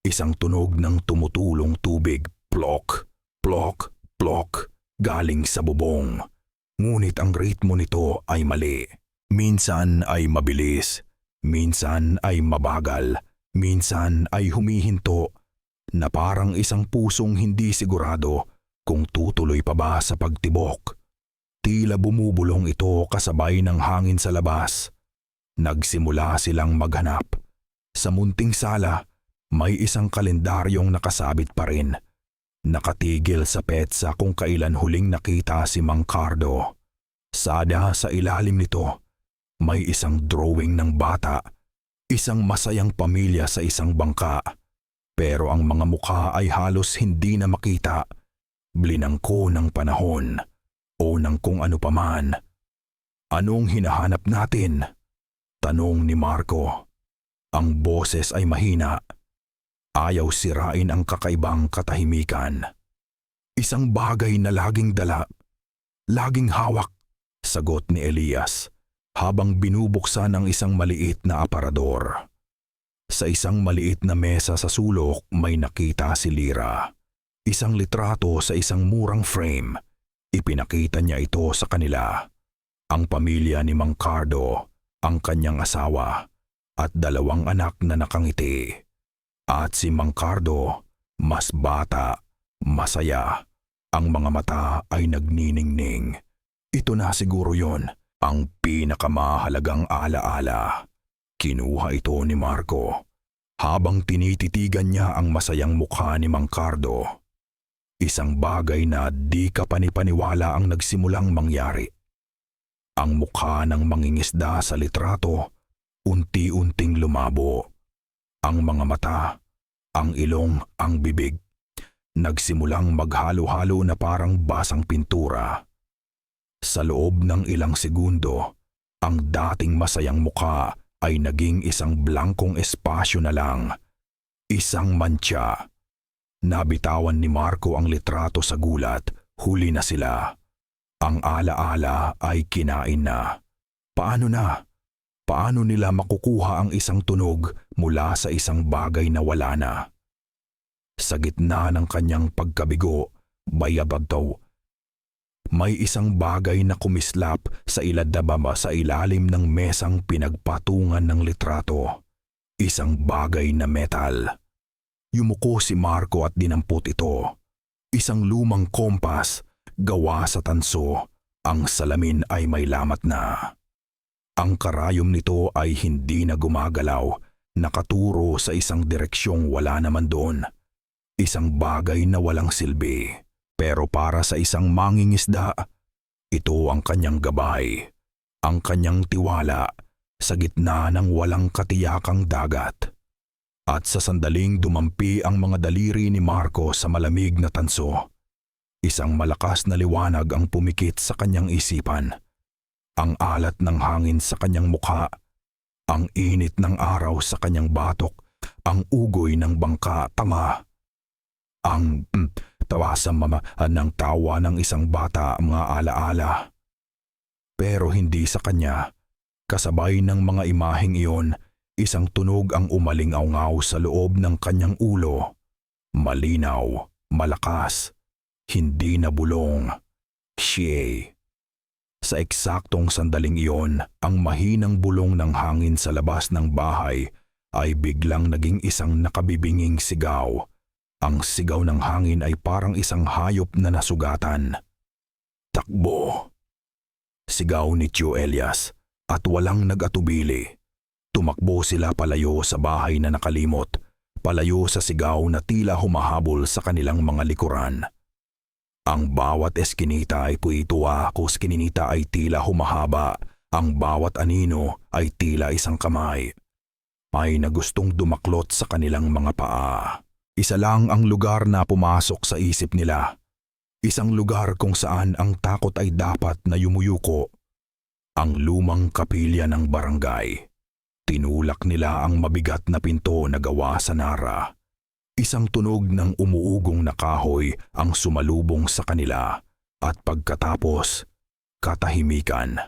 Speaker 1: Isang tunog ng tumutulong tubig, plok, plok, plok, galing sa bubong. Ngunit ang ritmo nito ay mali. Minsan ay mabilis, minsan ay mabagal, minsan ay humihinto na parang isang pusong hindi sigurado kung tutuloy pa ba sa pagtibok. Tila bumubulong ito kasabay ng hangin sa labas. Nagsimula silang maghanap. Sa munting sala, may isang kalendaryong nakasabit pa rin. Nakatigil sa petsa kung kailan huling nakita si Mang Cardo. Sada sa ilalim nito, may isang drawing ng bata, isang masayang pamilya sa isang bangka. Pero ang mga mukha ay halos hindi na makita. Blinangko ng panahon o ng kung ano paman. Anong hinahanap natin? Tanong ni Marco. Ang boses ay mahina. Ayaw sirain ang kakaibang katahimikan. Isang bagay na laging dala, laging hawak, sagot ni Elias habang binubuksan ang isang maliit na aparador. Sa isang maliit na mesa sa sulok may nakita si Lyra. Isang litrato sa isang murang frame. Ipinakita niya ito sa kanila. Ang pamilya ni Mang Cardo, ang kanyang asawa at 2 anak na nakangiti. At si Mang Cardo, mas bata, masaya. Ang mga mata ay nagniningning. Ito na siguro yon, ang pinakamahalagang alaala. Kinuha ito ni Marco habang tinititigan niya ang masayang mukha ni Mang Cardo. Isang bagay na di ka panipaniwala ang nagsimulang mangyari. Ang mukha ng mangingisda sa litrato unti-unting lumabo. Ang mga mata, ang ilong, ang bibig, nagsimulang maghalo-halo na parang basang pintura. Sa loob ng ilang segundo, ang dating masayang mukha ay naging isang blankong espasyo na lang. Isang mantsa. Nabitawan ni Marco ang litrato sa gulat, huli na sila. Ang alaala ay kinain na. Paano na? Paano nila makukuha ang isang tunog mula sa isang bagay na wala na? Sa gitna ng kanyang pagkabigo, bayabag daw, may isang bagay na kumislap sa iladababa sa ilalim ng mesang pinagpatungan ng litrato. Isang bagay na metal. Yumuko si Marco at dinampot ito. Isang lumang kompas, gawa sa tanso. Ang salamin ay may lamat na. Ang karayom nito ay hindi na gumagalaw, nakaturo sa isang direksyong wala naman doon. Isang bagay na walang silbi. Pero para sa isang mangingisda, ito ang kanyang gabay, ang kanyang tiwala sa gitna ng walang katiyakang dagat. At sa sandaling dumampi ang mga daliri ni Marco sa malamig na tanso, isang malakas na liwanag ang pumikit sa kanyang isipan. Ang alat ng hangin sa kanyang mukha, ang init ng araw sa kanyang batok, ang ugoy ng bangka tama. Ang tawasan ng tawa ng isang bata, mga alaala. Pero hindi sa kanya. Kasabay ng mga imaheng iyon, isang tunog ang umaling-aungaw sa loob ng kanyang ulo. Malinaw, malakas, hindi na bulong. Siye. Sa eksaktong sandaling iyon, ang mahinang bulong ng hangin sa labas ng bahay ay biglang naging isang nakabibinging sigaw. Ang sigaw ng hangin ay parang isang hayop na nasugatan. Takbo! Sigaw ni Tio Elias at walang nag-atubili. Tumakbo sila palayo sa bahay na nakalimot, palayo sa sigaw na tila humahabol sa kanilang mga likuran. Ang bawat eskinita ay puituwa, eskinita ay tila humahaba, ang bawat anino ay tila isang kamay. May nagustong dumaklot sa kanilang mga paa. Isa lang ang lugar na pumasok sa isip nila. Isang lugar kung saan ang takot ay dapat na yumuyuko. Ang lumang kapilya ng barangay. Tinulak nila ang mabigat na pinto na gawa sa nara. Isang tunog ng umuugong na kahoy ang sumalubong sa kanila at pagkatapos, katahimikan.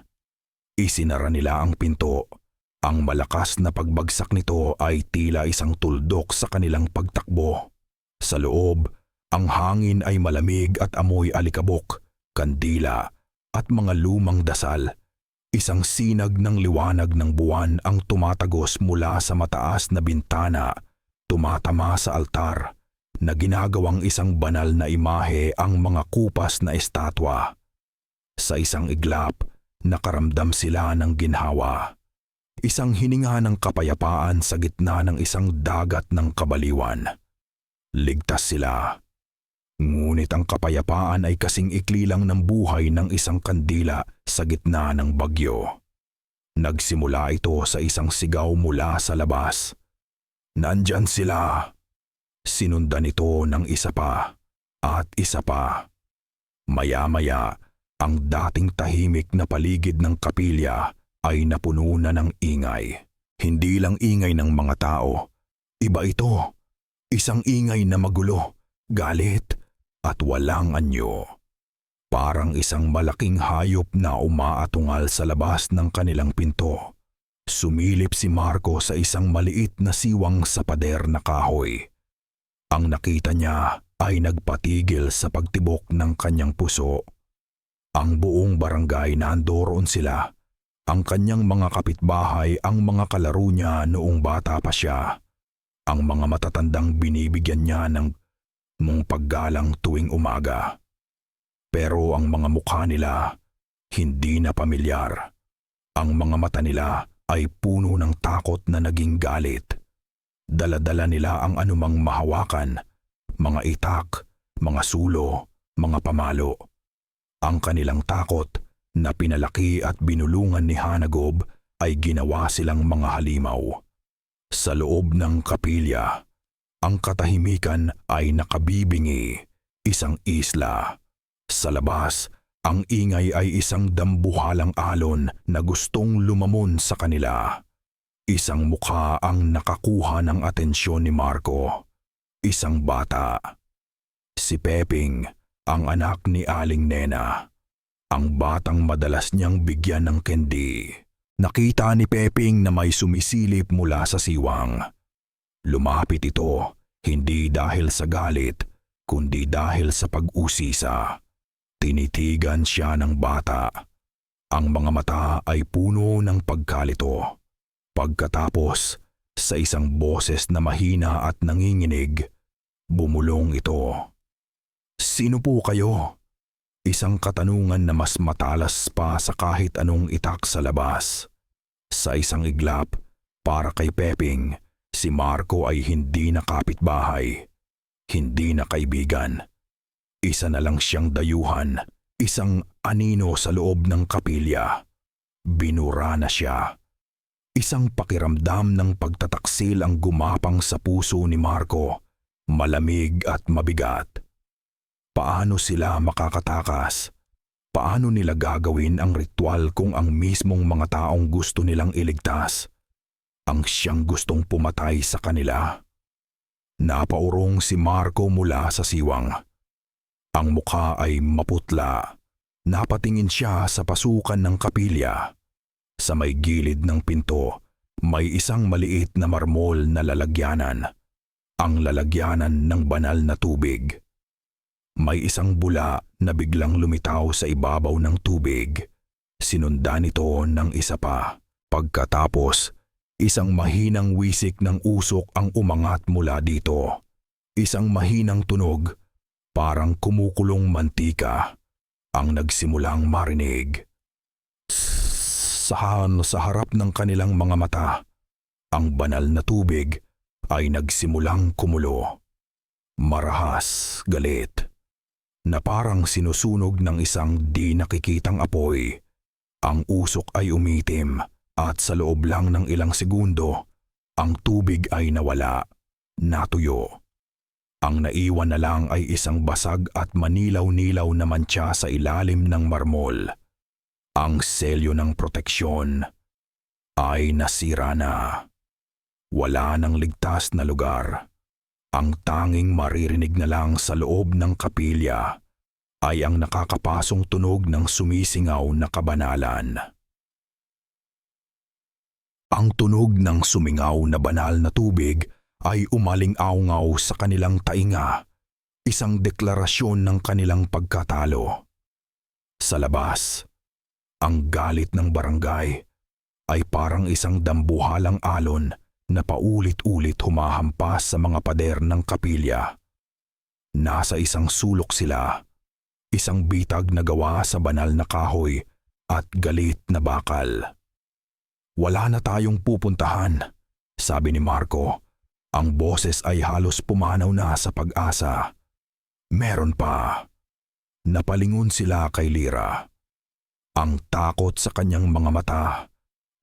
Speaker 1: Isinara nila ang pinto. Ang malakas na pagbagsak nito ay tila isang tuldok sa kanilang pagtakbo. Sa loob, ang hangin ay malamig at amoy alikabok, kandila at mga lumang dasal. Isang sinag ng liwanag ng buwan ang tumatagos mula sa mataas na bintana, tumatama sa altar, na ginagawang isang banal na imahe ang mga kupas na estatwa. Sa isang iglap, nakaramdam sila ng ginhawa. Isang hininga ng kapayapaan sa gitna ng isang dagat ng kabaliwan. Ligtas sila. Ngunit ang kapayapaan ay kasing ikli lang ng buhay ng isang kandila sa gitna ng bagyo. Nagsimula ito sa isang sigaw mula sa labas. Nandyan sila. Sinundan ito ng isa pa at isa pa. Maya-maya, ang dating tahimik na paligid ng kapilya ay napuno na ng ingay. Hindi lang ingay ng mga tao. Iba ito. Isang ingay na magulo, galit, at walang anyo. Parang isang malaking hayop na umaatungal sa labas ng kanilang pinto. Sumilip si Marco sa isang maliit na siwang sa pader na kahoy. Ang nakita niya ay nagpatigil sa pagtibok ng kanyang puso. Ang buong barangay nandoon sila. Ang kanyang mga kapitbahay ang mga kalaro niya noong bata pa siya. Ang mga matatandang binibigyan niya ng paggalang tuwing umaga. Pero ang mga mukha nila hindi na pamilyar. Ang mga mata nila ay puno ng takot na naging galit. Dala-dala nila ang anumang mahawakan, mga itak, mga sulo, mga pamalo. Ang kanilang takot na pinalaki at binulungan ni Hanagob ay ginawa silang mga halimaw. Sa loob ng kapilya, ang katahimikan ay nakabibingi, isang isla. Sa labas, ang ingay ay isang dambuhalang alon na gustong lumamon sa kanila. Isang mukha ang nakakuha ng atensyon ni Marco. Isang bata. Si Peping, ang anak ni Aling Nena. Ang batang madalas niyang bigyan ng candy. Nakita ni Peping na may sumisilip mula sa siwang. Lumapit ito, hindi dahil sa galit, kundi dahil sa pag-usisa. Tinitigan siya ng bata. Ang mga mata ay puno ng pagkalito. Pagkatapos, sa isang boses na mahina at nanginginig, bumulong ito. "Sino po kayo?" Isang katanungan na mas matalas pa sa kahit anong itak sa labas. Sa isang iglap, para kay Peping, si Marco ay hindi na kapitbahay, hindi na kaibigan. Isa na lang siyang dayuhan, isang anino sa loob ng kapilya. Binura na siya. Isang pakiramdam ng pagtataksil ang gumapang sa puso ni Marco, malamig at mabigat. Paano sila makakatakas? Paano nila gagawin ang ritual kung ang mismong mga taong gusto nilang iligtas ang siyang gustong pumatay sa kanila? Napaurong si Marco mula sa siwang. Ang mukha ay maputla. Napatingin siya sa pasukan ng kapilya. Sa may gilid ng pinto, may isang maliit na marmol na lalagyanan. Ang lalagyanan ng banal na tubig. May isang bula na biglang lumitaw sa ibabaw ng tubig. Sinundan ito ng isa pa. Pagkatapos, isang mahinang wisik ng usok ang umangat mula dito. Isang mahinang tunog, parang kumukulong mantika, ang nagsimulang marinig. Sa harap ng kanilang mga mata, ang banal na tubig ay nagsimulang kumulo. Marahas, galit, na parang sinusunog ng isang di nakikitang apoy. Ang usok ay umitim at sa loob lang ng ilang segundo, ang tubig ay nawala, natuyo. Ang naiwan na lang ay isang basag at manilaw-nilaw na mantsa sa ilalim ng marmol. Ang selyo ng proteksyon ay nasira na. Wala nang ligtas na lugar. Ang tanging maririnig na lang sa loob ng kapilya ay ang nakakapasong tunog ng sumisingaw na kabanalan. Ang tunog ng sumingaw na banal na tubig ay umaling-aungaw sa kanilang tainga, isang deklarasyon ng kanilang pagkatalo. Sa labas, ang galit ng barangay ay parang isang dambuhalang alon na paulit-ulit humahampas sa mga pader ng kapilya. Nasa isang sulok sila, isang bitag na gawa sa banal na kahoy at galit na bakal. "Wala na tayong pupuntahan," sabi ni Marco. Ang boses ay halos pumanaw na sa pag-asa. Meron pa. Napalingon sila kay Lyra. Ang takot sa kanyang mga mata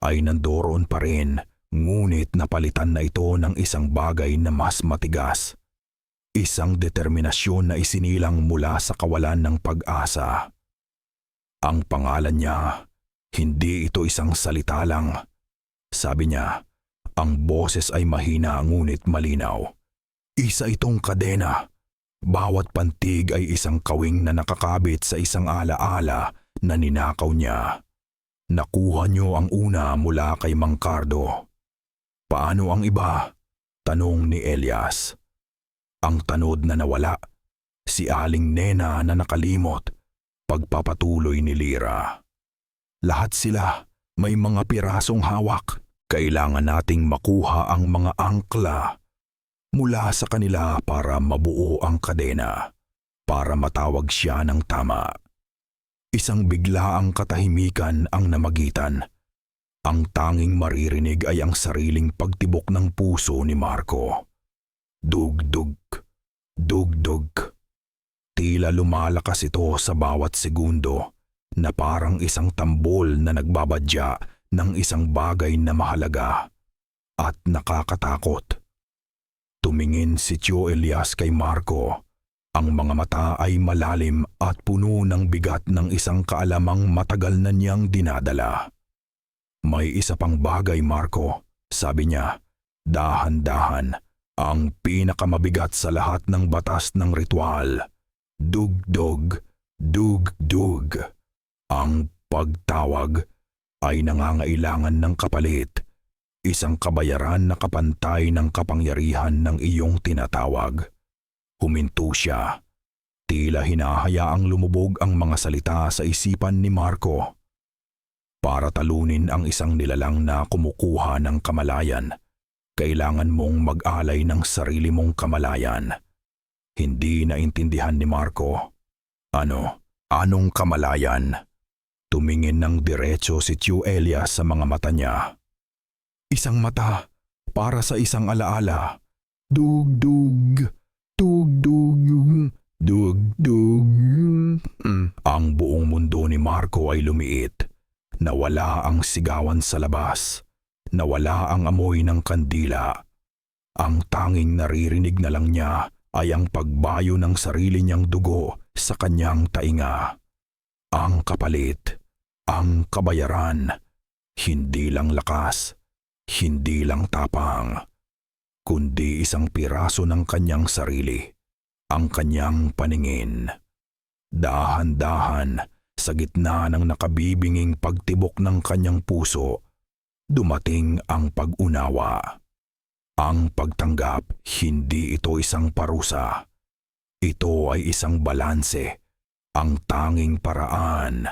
Speaker 1: ay nandoon pa rin, ngunit napalitan na ito ng isang bagay na mas matigas. Isang determinasyon na isinilang mula sa kawalan ng pag-asa. Ang pangalan niya, hindi ito isang salita lang. Sabi niya, ang boses ay mahina ngunit malinaw. Isa itong kadena. Bawat pantig ay isang kawing na nakakabit sa isang alaala na ninakaw niya. Nakuha niyo ang una mula kay Mang Cardo. Paano ang iba? Tanong ni Elias. Ang tanod na nawala, si Aling Nena na nakalimot, pagpapatuloy ni Lyra. Lahat sila, May mga pirasong hawak. Kailangan nating makuha ang mga angkla mula sa kanila para mabuo ang kadena, para matawag siya ng tama. Isang biglaang katahimikan ang namagitan. Ang tanging maririnig ay ang sariling pagtibok ng puso ni Marco. Dug-dug, dug-dug. Tila lumalakas ito sa bawat segundo na parang isang tambol na nagbabadya ng isang bagay na mahalaga at nakakatakot. Tumingin si Tio Elias kay Marco. Ang mga mata ay malalim at puno ng bigat ng isang kaalamang matagal na niyang dinadala. May isa pang bagay, Marco, sabi niya, dahan-dahan, ang pinakamabigat sa lahat ng batas ng ritual. Dug-dug, dug-dug. Ang pagtawag ay nangangailangan ng kapalit, isang kabayaran na kapantay ng kapangyarihan ng iyong tinatawag. Huminto siya. Tila hinahayaang lumubog ang mga salita sa isipan ni Marco. Para talunin ang isang nilalang na kumukuha ng kamalayan, kailangan mong mag-alay ng sarili mong kamalayan. Hindi naintindihan ni Marco. Anong kamalayan? Tumingin ng diretso si Tio Elias sa mga mata niya. Isang mata para sa isang alaala. Dug-dug, dug-dug, dug-dug. Ang buong mundo ni Marco ay lumiit. Nawala ang sigawan sa labas. Nawala ang amoy ng kandila. Ang tanging naririnig na lang niya ay ang pagbayo ng sarili niyang dugo sa kanyang tainga. Ang kapalit, ang kabayaran, hindi lang lakas, hindi lang tapang, kundi isang piraso ng kanyang sarili, ang kanyang paningin. Dahan-dahan, sa gitna ng nakabibinging pagtibok ng kanyang puso, dumating ang pag-unawa. Ang pagtanggap, hindi ito isang parusa. Ito ay isang balanse, ang tanging paraan.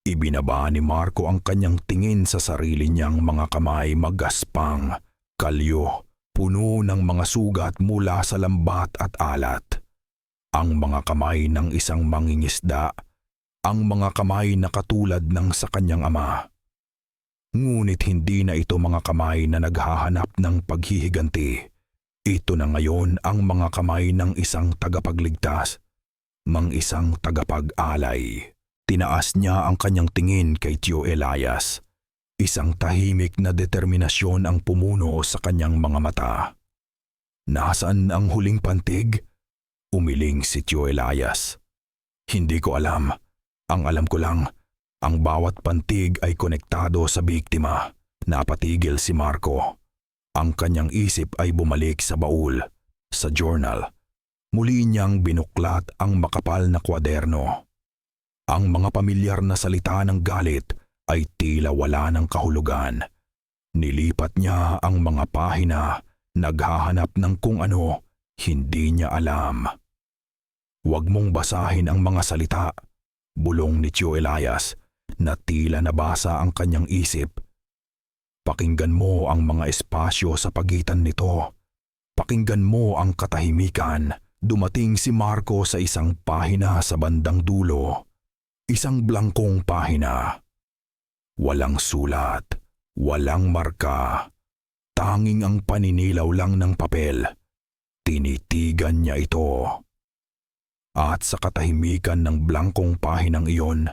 Speaker 1: Ibinaba ni Marco ang kanyang tingin sa sarili niyang mga kamay magaspang, kalyo, puno ng mga sugat mula sa lambat at alat. Ang mga kamay ng isang mangingisda, ang mga kamay na katulad ng sa kanyang ama. Ngunit hindi na ito mga kamay na naghahanap ng paghihiganti. Ito na ngayon ang mga kamay ng isang tagapagligtas, mang isang tagapag-alay. Tinaas niya ang kanyang tingin kay Tio Elias. Isang tahimik na determinasyon ang pumuno sa kanyang mga mata. Nasaan ang huling pantig? Umiling si Tio Elias. Hindi ko alam. Ang alam ko lang, ang bawat pantig ay konektado sa biktima. Napatigil si Marco. Ang kanyang isip ay bumalik sa baul, sa journal. Muli niyang binuklat ang makapal na kwaderno. Ang mga pamilyar na salita ng galit ay tila wala ng kahulugan. Nilipat niya ang mga pahina, naghahanap ng kung ano, hindi niya alam. Huwag mong basahin ang mga salita, bulong ni Tio Elias, na tila nabasa ang kanyang isip. Pakinggan mo ang mga espasyo sa pagitan nito. Pakinggan mo ang katahimikan. Dumating si Marco sa isang pahina sa bandang dulo. Isang blangkong pahina. Walang sulat, walang marka. Tanging ang paninilaw lang ng papel. Tinitigan niya ito. At sa katahimikan ng blangkong pahinang iyon,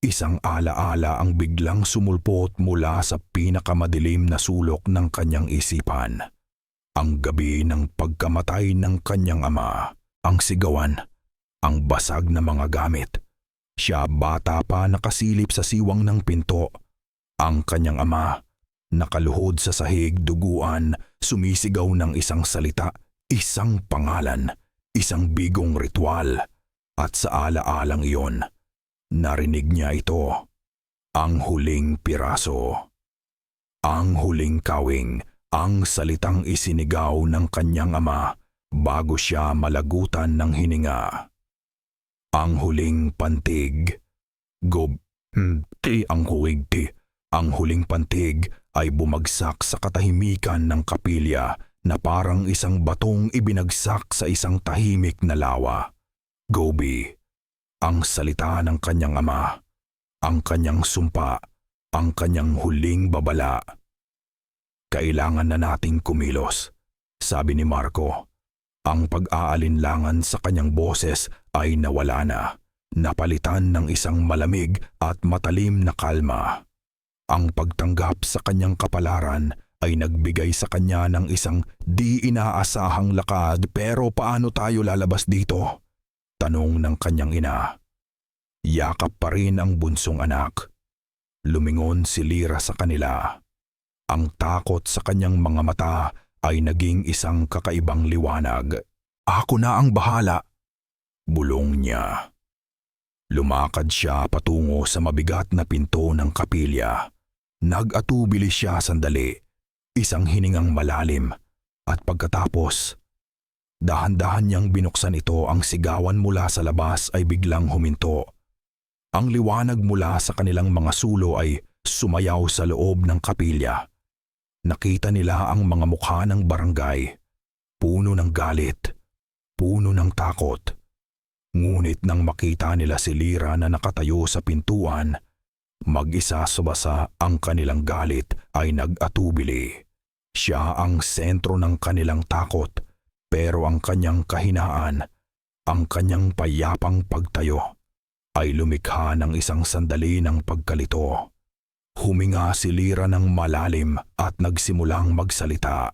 Speaker 1: isang alaala ang biglang sumulpot mula sa pinakamadilim na sulok ng kanyang isipan. Ang gabi ng pagkamatay ng kanyang ama, ang sigawan, ang basag na mga gamit. Siya bata pa nakasilip sa siwang ng pinto. Ang kanyang ama, nakaluhod sa sahig duguan, sumisigaw ng isang salita, isang pangalan, isang bigong ritual. At sa alaalang iyon, narinig niya ito, ang huling piraso. Ang huling kawing, ang salitang isinigaw ng kanyang ama bago siya malagutan ng hininga. Ang huling pantig. Gob, ti ang huwig ti, Ang huling pantig ay bumagsak sa katahimikan ng kapilya na parang isang batong ibinagsak sa isang tahimik na lawa. Gobi, ang salita ng kanyang ama, ang kanyang sumpa, ang kanyang huling babala. Kailangan na nating kumilos, sabi ni Marco. Ang pag-aalinlangan sa kanyang boses ay nawala na, napalitan ng isang malamig at matalim na kalma. Ang pagtanggap sa kanyang kapalaran ay nagbigay sa kanya ng isang di inaasahang lakad. Pero paano tayo lalabas dito? Tanong ng kanyang ina. Yakap pa rin ang bunsong anak. Lumingon si Lyra sa kanila. Ang takot sa kanyang mga mata ay naging isang kakaibang liwanag. Ako na ang bahala, bulong niya. Lumakad siya patungo sa mabigat na pinto ng kapilya. Nag-atubili siya sandali, isang hiningang malalim, at pagkatapos, dahan-dahan niyang binuksan ito. Ang sigawan mula sa labas ay biglang huminto. Ang liwanag mula sa kanilang mga sulo ay sumayaw sa loob ng kapilya. Nakita nila ang mga mukha ng barangay, puno ng galit, puno ng takot. Ngunit nang makita nila si Lyra na nakatayo sa pintuan, mag-isa sa basa ang kanilang galit ay nag-atubili. Siya ang sentro ng kanilang takot, pero ang kanyang kahinaan, ang kanyang payapang pagtayo, ay lumikha ng isang sandali ng pagkalito. Huminga si Lyra ng malalim at nagsimulang magsalita.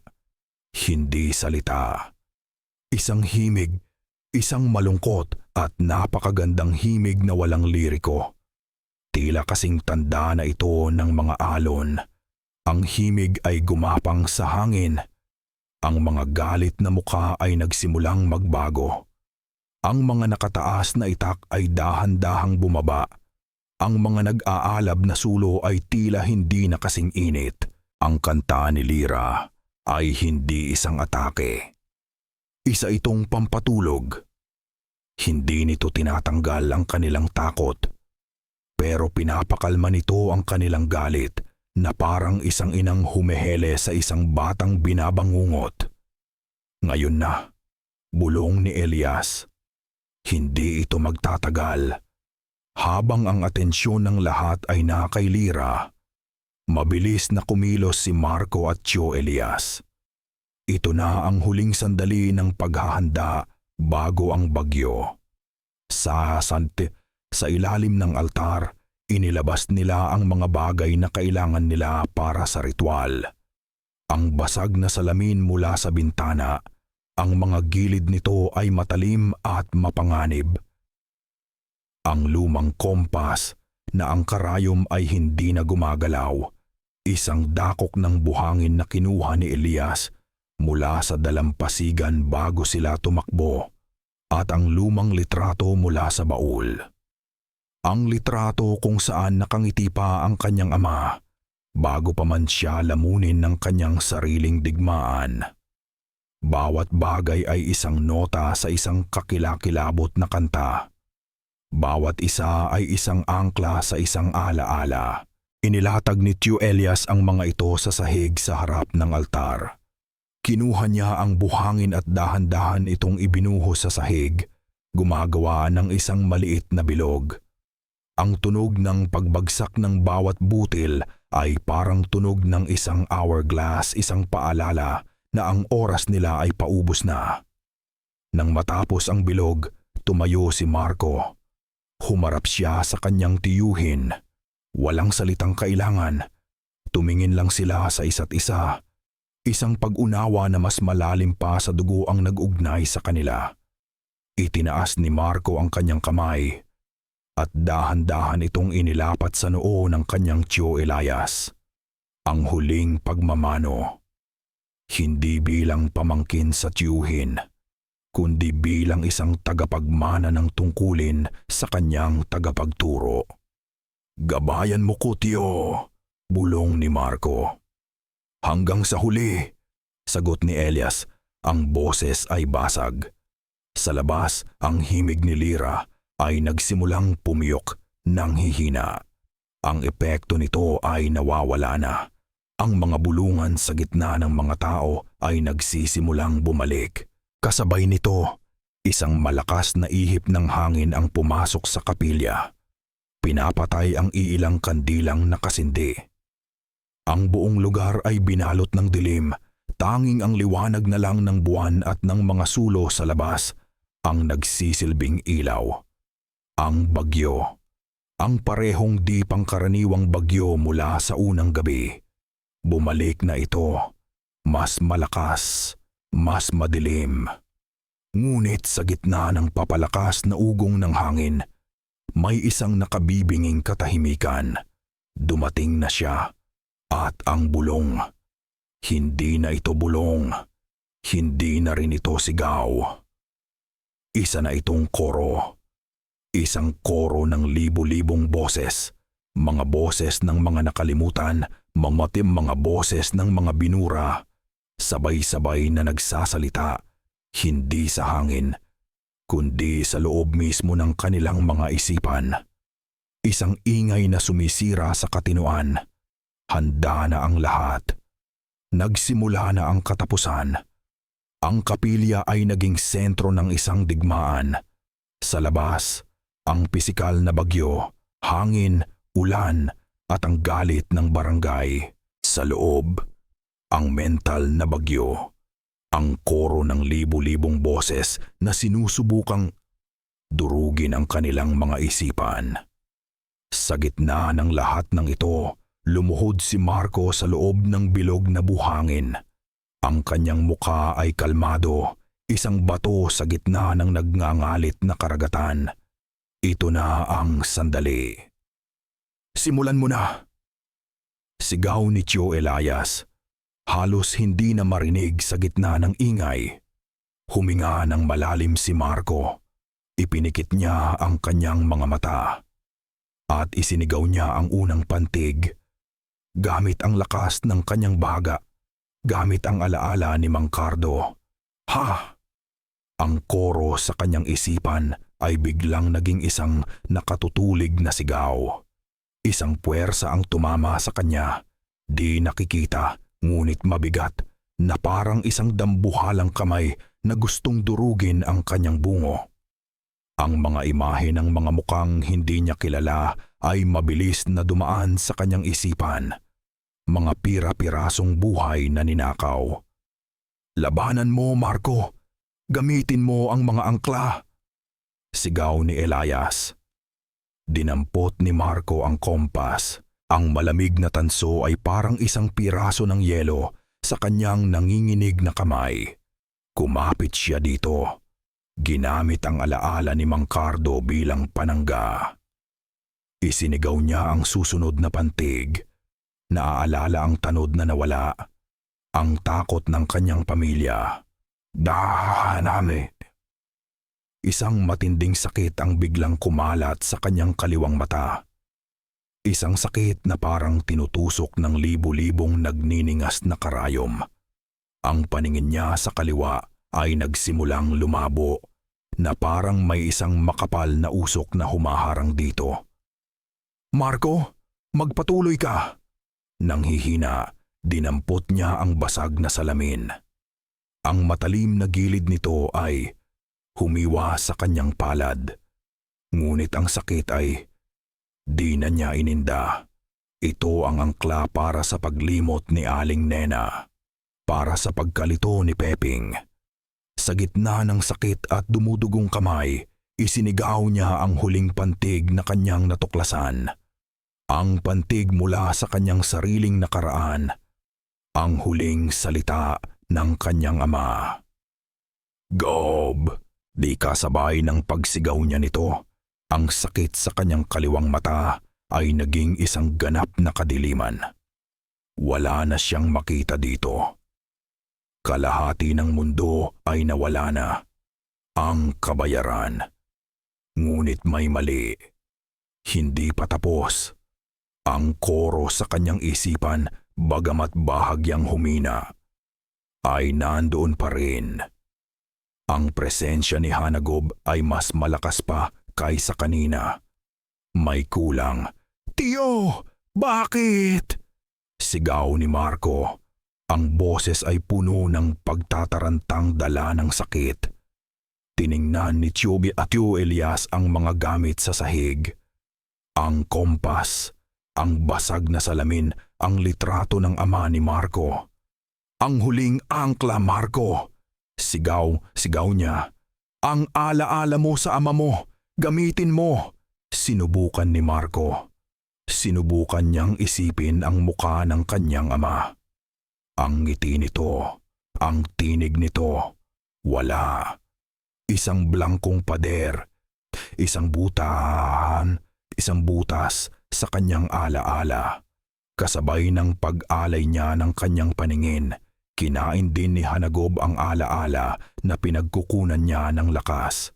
Speaker 1: Hindi salita. Isang himig, isang malungkot at napakagandang himig na walang liriko. Tila kasing tanda na ito ng mga alon. Ang himig ay gumapang sa hangin. Ang mga galit na mukha ay nagsimulang magbago. Ang mga nakataas na itak ay dahan-dahang bumaba. Ang mga nag-aalab na sulo ay tila hindi na kasing init. Ang kanta ni Lyra ay hindi isang atake. Isa itong pampatulog. Hindi nito tinatanggal ang kanilang takot, pero pinapakalma nito ang kanilang galit na parang isang inang humehele sa isang batang binabangungot. Ngayon na, bulong ni Elias. Hindi ito magtatagal. Habang ang atensyon ng lahat ay nakay Lyra, mabilis na kumilos si Marco at Tio Elias. Ito na ang huling sandali ng paghahanda bago ang bagyo. Sa ilalim ng altar, inilabas nila ang mga bagay na kailangan nila para sa ritual. Ang basag na salamin mula sa bintana, ang mga gilid nito ay matalim at mapanganib. Ang lumang kompas na ang karayom ay hindi na gumagalaw, isang dakok ng buhangin na kinuha ni Elias mula sa dalampasigan bago sila tumakbo, at ang lumang litrato mula sa baul. Ang litrato kung saan nakangiti pa ang kanyang ama bago pa man siya lamunin ng kanyang sariling digmaan. Bawat bagay ay isang nota sa isang kakilakilabot na kanta. Bawat isa ay isang angkla sa isang alaala. Inilatag ni Tio Elias ang mga ito sa sahig sa harap ng altar. Kinuha niya ang buhangin at dahan-dahan itong ibinuhos sa sahig, gumagawa ng isang maliit na bilog. Ang tunog ng pagbagsak ng bawat butil ay parang tunog ng isang hourglass, isang paalala na ang oras nila ay paubos na. Nang matapos ang bilog, tumayo si Marco. Humarap siya sa kanyang tiyuhin. Walang salitang kailangan. Tumingin lang sila sa isa't isa. Isang pag-unawa na mas malalim pa sa dugo ang nag-ugnay sa kanila. Itinaas ni Marco ang kanyang kamay at dahan-dahan itong inilapat sa noo ng kanyang Tio Elias. Ang huling pagmamano. Hindi bilang pamangkin sa tiyuhin, kundi bilang isang tagapagmana ng tungkulin sa kanyang tagapagturo. Gabayan mo ko, Tio, bulong ni Marco. Hanggang sa huli, sagot ni Elias. Ang boses ay basag. Sa labas, ang himig ni Lyra ay nagsimulang pumiyok ng hihina. Ang epekto nito ay nawawala na. Ang mga bulungan sa gitna ng mga tao ay nagsisimulang bumalik. Kasabay nito, isang malakas na ihip ng hangin ang pumasok sa kapilya. Pinapatay ang iilang kandilang nakasindi. Ang buong lugar ay binalot ng dilim. Tanging ang liwanag na lang ng buwan at ng mga sulo sa labas ang nagsisilbing ilaw. Ang bagyo. Ang parehong di pangkaraniwang bagyo mula sa unang gabi. Bumalik na ito. Mas malakas, mas madilim. Ngunit sa gitna ng papalakas na ugong ng hangin, may isang nakabibinging katahimikan. Dumating na siya. At ang bulong. Hindi na ito bulong. Hindi na rin ito sigaw. Isa na itong koro. Isang koro ng libu-libong boses. Mga boses ng mga nakalimutan, mga boses ng mga binura. Sabay-sabay na nagsasalita, hindi sa hangin, kundi sa loob mismo ng kanilang mga isipan. Isang ingay na sumisira sa katinoan. Handa na ang lahat. Nagsimula na ang katapusan. Ang kapilya ay naging sentro ng isang digmaan. Sa labas, ang pisikal na bagyo, hangin, ulan at ang galit ng barangay. Sa loob, ang mental na bagyo. Ang koro ng libu-libong boses na sinusubukang durugin ang kanilang mga isipan. Sa gitna ng lahat ng ito, lumuhod si Marco sa loob ng bilog na buhangin. Ang kanyang mukha ay kalmado, isang bato sa gitna ng nagngangalit na karagatan. Ito na ang sandali. Simulan mo na! Sigaw ni Tio Elias. Halos hindi na marinig sa gitna ng ingay. Huminga ng malalim si Marco. Ipinikit niya ang kanyang mga mata. At isinigaw niya ang unang pantig. Gamit ang lakas ng kanyang baga, gamit ang alaala ni Mang Cardo. Ha! Ang koro sa kanyang isipan ay biglang naging isang nakatutulig na sigaw. Isang puwersa ang tumama sa kanya, di nakikita ngunit mabigat na parang isang dambuhalang kamay na gustong durugin ang kanyang bungo. Ang mga imahe ng mga mukhang hindi niya kilala ay mabilis na dumaan sa kanyang isipan. Mga pira-pirasong buhay na ninakaw. Labanan mo, Marco! Gamitin mo ang mga angkla! Sigaw ni Elias. Dinampot ni Marco ang kompas. Ang malamig na tanso ay parang isang piraso ng yelo sa kanyang nanginginig na kamay. Kumapit siya dito. Ginamit ang alaala ni Mang Cardo bilang panangga. Isinigaw niya ang susunod na pantig. Naaalala ang tanod na nawala, ang takot ng kanyang pamilya. Dahanami! Isang matinding sakit ang biglang kumalat sa kanyang kaliwang mata. Isang sakit na parang tinutusok ng libu-libong nagniningas na karayom. Ang paningin niya sa kaliwa ay nagsimulang lumabo, na parang may isang makapal na usok na humaharang dito. Marco, magpatuloy ka! Nang hihina, dinampot niya ang basag na salamin. Ang matalim na gilid nito ay humiwa sa kanyang palad. Ngunit ang sakit ay di na niya ininda. Ito ang angkla para sa paglimot ni Aling Nena, para sa pagkalito ni Peping. Sa gitna ng sakit at dumudugong kamay, isinigaw niya ang huling pantig na kanyang natuklasan. Ang pantig mula sa kanyang sariling nakaraan, ang huling salita ng kanyang ama. Gob! Di kasabay ng pagsigaw niya nito, ang sakit sa kanyang kaliwang mata ay naging isang ganap na kadiliman. Wala na siyang makita dito. Kalahati ng mundo ay nawala na. Ang kabayaran. Ngunit may mali. Hindi pa tapos. Ang koro sa kanyang isipan, bagamat bahagyang humina, ay nandoon pa rin. Ang presensya ni Hanagob ay mas malakas pa kaysa kanina. May kulang, Tiyo, bakit? Sigaw ni Marco. Ang boses ay puno ng pagtatarantang dala ng sakit. Tiningnan ni Chubby at Tio Elias ang mga gamit sa sahig. Ang kompas, ang basag na salamin, ang litrato ng ama ni Marco. Ang huling angkla, Marco. Sigaw niya. Ang alaala mo sa ama mo, gamitin mo. Sinubukan ni Marco. Sinubukan niyang isipin ang muka ng kanyang ama. Ang ngiti nito, ang tinig nito, wala. Isang blangkong pader, isang butas sa kanyang alaala. Kasabay ng pag-alay niya ng kanyang paningin, kinain din ni Hanagob ang alaala na pinagkukunan niya ng lakas.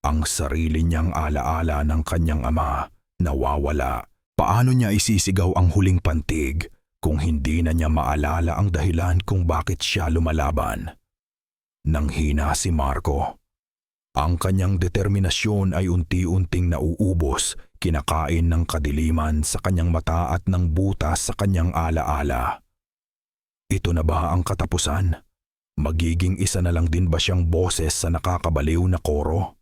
Speaker 1: Ang sarili niyang alaala ng kanyang ama, nawawala. Paano niya isisigaw ang huling pantig kung hindi na niya maalala ang dahilan kung bakit siya lumalaban? Nanghina si Marco. Ang kanyang determinasyon ay unti-unting nauubos, kinakain ng kadiliman sa kanyang mata at ng butas sa kanyang alaala. Ito na ba ang katapusan? Magiging isa na lang din ba siyang boses sa nakakabaliw na koro?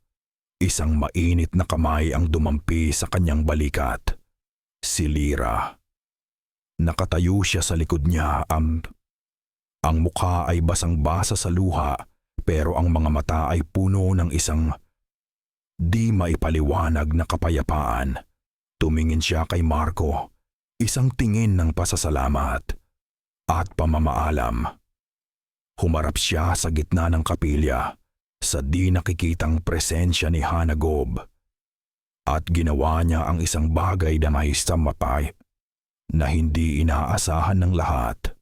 Speaker 1: Isang mainit na kamay ang dumampi sa kanyang balikat. Si Lyra. Nakatayo siya sa likod niya. Ang mukha ay basang-basa sa luha, pero ang mga mata ay puno ng isang di maipaliwanag na kapayapaan. Tumingin siya kay Marco, isang tingin ng pasasalamat at pamamaalam. Humarap siya sa gitna ng kapilya, sa di nakikitang presensya ni Hanagob. At ginawa niya ang isang bagay na may samapay na hindi inaasahan ng lahat.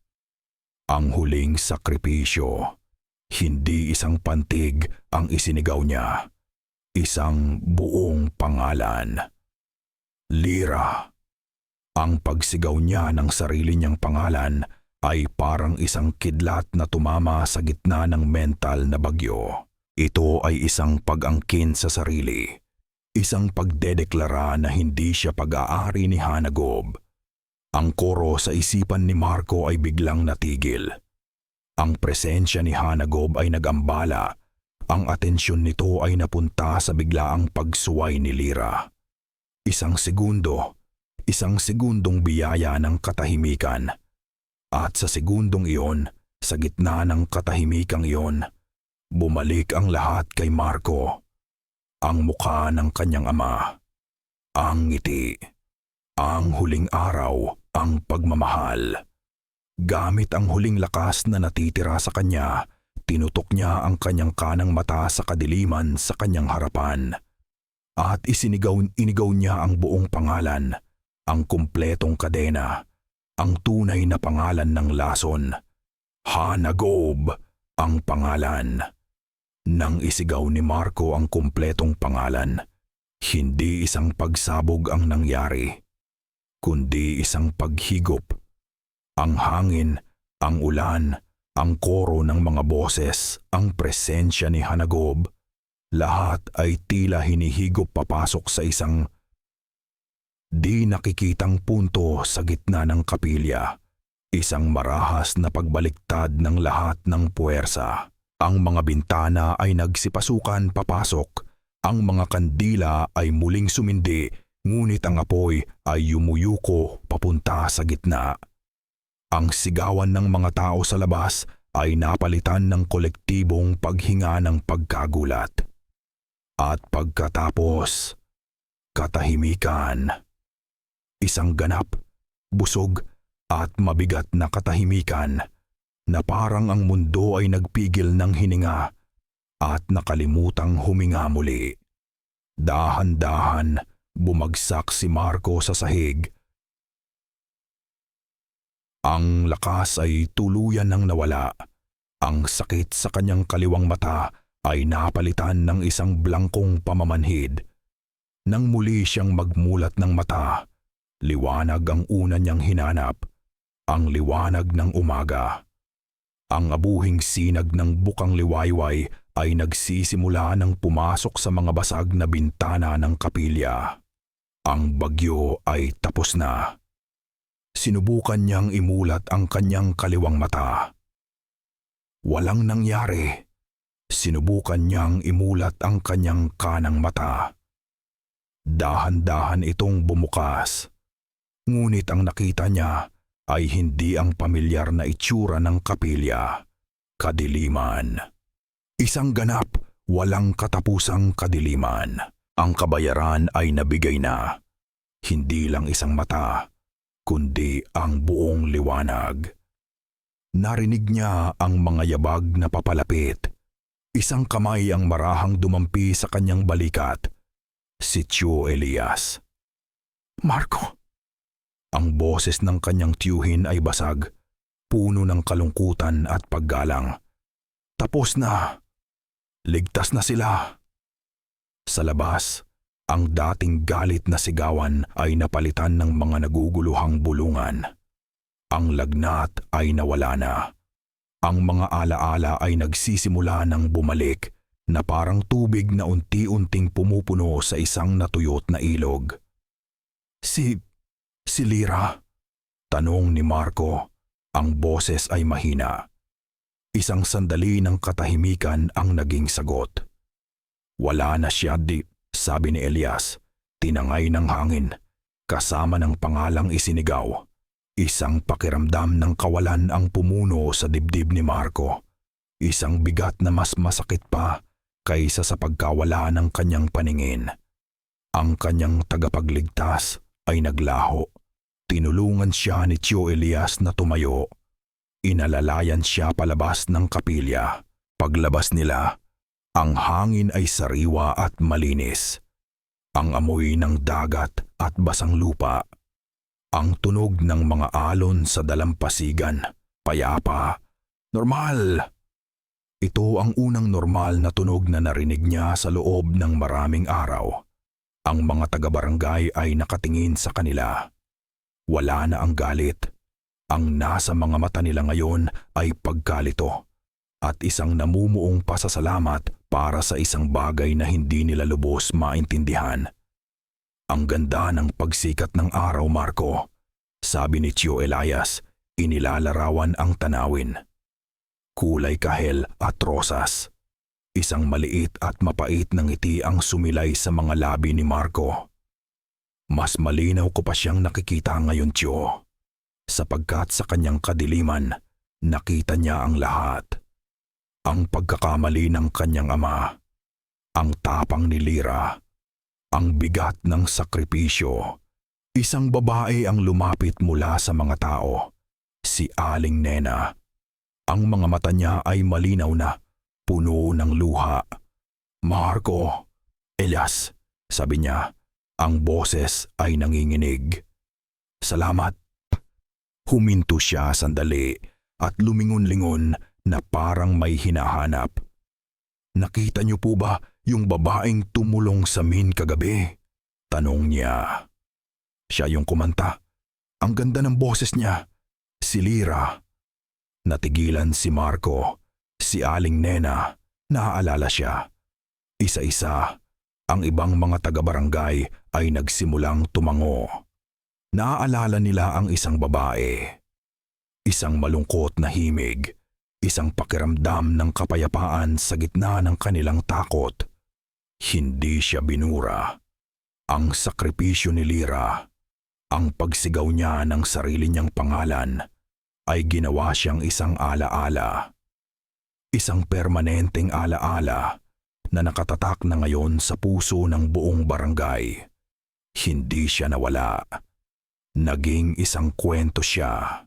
Speaker 1: Ang huling sakripisyo. Hindi isang pantig ang isinigaw niya. Isang buong pangalan. Lyra. Ang pagsigaw niya ng sarili niyang pangalan ay parang isang kidlat na tumama sa gitna ng mental na bagyo. Ito ay isang pag-angkin sa sarili. Isang pagdedeklara na hindi siya pag-aari ni Hanagob. Ang koro sa isipan ni Marco ay biglang natigil. Ang presensya ni Hanagob ay nagambala. Ang atensyon nito ay napunta sa biglaang pagsuway ni Lyra. Isang segundong biyaya ng katahimikan. At sa segundong iyon, sa gitna ng katahimikang iyon, bumalik ang lahat kay Marco. Ang mukha ng kanyang ama, ang ngiti, ang huling araw, ang pagmamahal. Gamit ang huling lakas na natitira sa kanya, tinutok niya ang kanyang kanang mata sa kadiliman sa kanyang harapan. At inigaw niya ang buong pangalan, ang kumpletong kadena, ang tunay na pangalan ng lason. Hanagob ang pangalan. Nang isigaw ni Marco ang kumpletong pangalan, hindi isang pagsabog ang nangyari, kundi isang paghigop. Ang hangin, ang ulan, ang koro ng mga boses, ang presensya ni Hanagob, lahat ay tila hinihigop papasok sa isang di nakikitang punto sa gitna ng kapilya. Isang marahas na pagbaliktad ng lahat ng puwersa. Ang mga bintana ay nagsipasukan papasok. Ang mga kandila ay muling sumindi, ngunit ang apoy ay yumuyuko papunta sa gitna. Ang sigawan ng mga tao sa labas ay napalitan ng kolektibong paghinga ng pagkagulat. At pagkatapos, katahimikan. Isang ganap, busog at mabigat na katahimikan na parang ang mundo ay nagpigil ng hininga at nakalimutang huminga muli. Dahan-dahan bumagsak si Marco sa sahig. Ang lakas ay tuluyan ng nawala. Ang sakit sa kanyang kaliwang mata ay napalitan ng isang blangkong pamamanhid. Nang muli siyang magmulat ng mata, liwanag ang una niyang hinanap, ang liwanag ng umaga. Ang abuhing sinag ng bukang liwayway ay nagsisimula ng pumasok sa mga basag na bintana ng kapilya. Ang bagyo ay tapos na. Sinubukan niyang imulat ang kanyang kaliwang mata. Walang nangyari. Sinubukan niyang imulat ang kanyang kanang mata. Dahan-dahan itong bumukas. Ngunit ang nakita niya ay hindi ang pamilyar na itsura ng kapilya. Kadiliman. Isang ganap, walang katapusang kadiliman. Ang kabayaran ay nabigay na. Hindi lang isang mata, kundi ang buong liwanag. Narinig niya ang mga yabag na papalapit. Isang kamay ang marahang dumampi sa kanyang balikat. Si Tio Elias. "Marco!" Ang boses ng kanyang tiyuhin ay basag, puno ng kalungkutan at paggalang. Tapos na. Ligtas na sila. Sa labas, ang dating galit na sigawan ay napalitan ng mga naguguluhang bulungan. Ang lagnat ay nawala na. Ang mga alaala ay nagsisimula ng bumalik na parang tubig na unti-unting pumupuno sa isang natuyot na ilog. Si Lira? Tanong ni Marco. Ang boses ay mahina. Isang sandali ng katahimikan ang naging sagot. "Wala na siya, sabi ni Elias. Tinangay ng hangin, kasama ng pangalang isinigaw. Isang pakiramdam ng kawalan ang pumuno sa dibdib ni Marco. Isang bigat na mas masakit pa kaysa sa pagkawala ng kanyang paningin. Ang kanyang tagapagligtas ay naglaho. Tinulungan siya ni Tio Elias na tumayo. Inalalayan siya palabas ng kapilya. Paglabas nila, ang hangin ay sariwa at malinis. Ang amoy ng dagat at basang lupa. Ang tunog ng mga alon sa dalampasigan, payapa, normal. Ito ang unang normal na tunog na narinig niya sa loob ng maraming araw. Ang mga taga-barangay ay nakatingin sa kanila. Wala na ang galit. Ang nasa mga mata nila ngayon ay pagkalito at isang namumuong pasasalamat para sa isang bagay na hindi nila lubos maintindihan. "Ang ganda ng pagsikat ng araw, Marco," sabi ni Tio Elias, inilalarawan ang tanawin. Kulay kahel at rosas. Isang maliit at mapait na ngiti ang sumilay sa mga labi ni Marco. "Mas malinaw ko pa siyang nakikita ngayon, Tio. Sapagkat sa kanyang kadiliman, nakita niya ang lahat. Ang pagkakamali ng kanyang ama, ang tapang ni Lira, ang bigat ng sakripisyo. Isang babae ang lumapit mula sa mga tao, si Aling Nena. Ang mga mata niya ay malinaw na, puno ng luha. "Marco, Elias," sabi niya, ang boses ay nanginginig. "Salamat." Huminto siya sandali at lumingon-lingon na parang may hinahanap. "Nakita niyo po ba yung babaeng tumulong sa amin kagabi?" tanong niya. "Siya yung kumanta. Ang ganda ng boses niya. Si Lira." Natigilan si Marco. Si Aling Nena, naaalala siya. Isa-isa, ang ibang mga taga-barangay ay nagsimulang tumango. Naaalala nila ang isang babae. Isang malungkot na himig. Isang pakiramdam ng kapayapaan sa gitna ng kanilang takot. Hindi siya binura. Ang sakripisyo ni Lira, ang pagsigaw niya ng sarili niyang pangalan, ay ginawa siyang isang alaala. Isang permanenteng alaala na nakatatak na ngayon sa puso ng buong barangay. Hindi siya nawala. Naging isang kwento siya.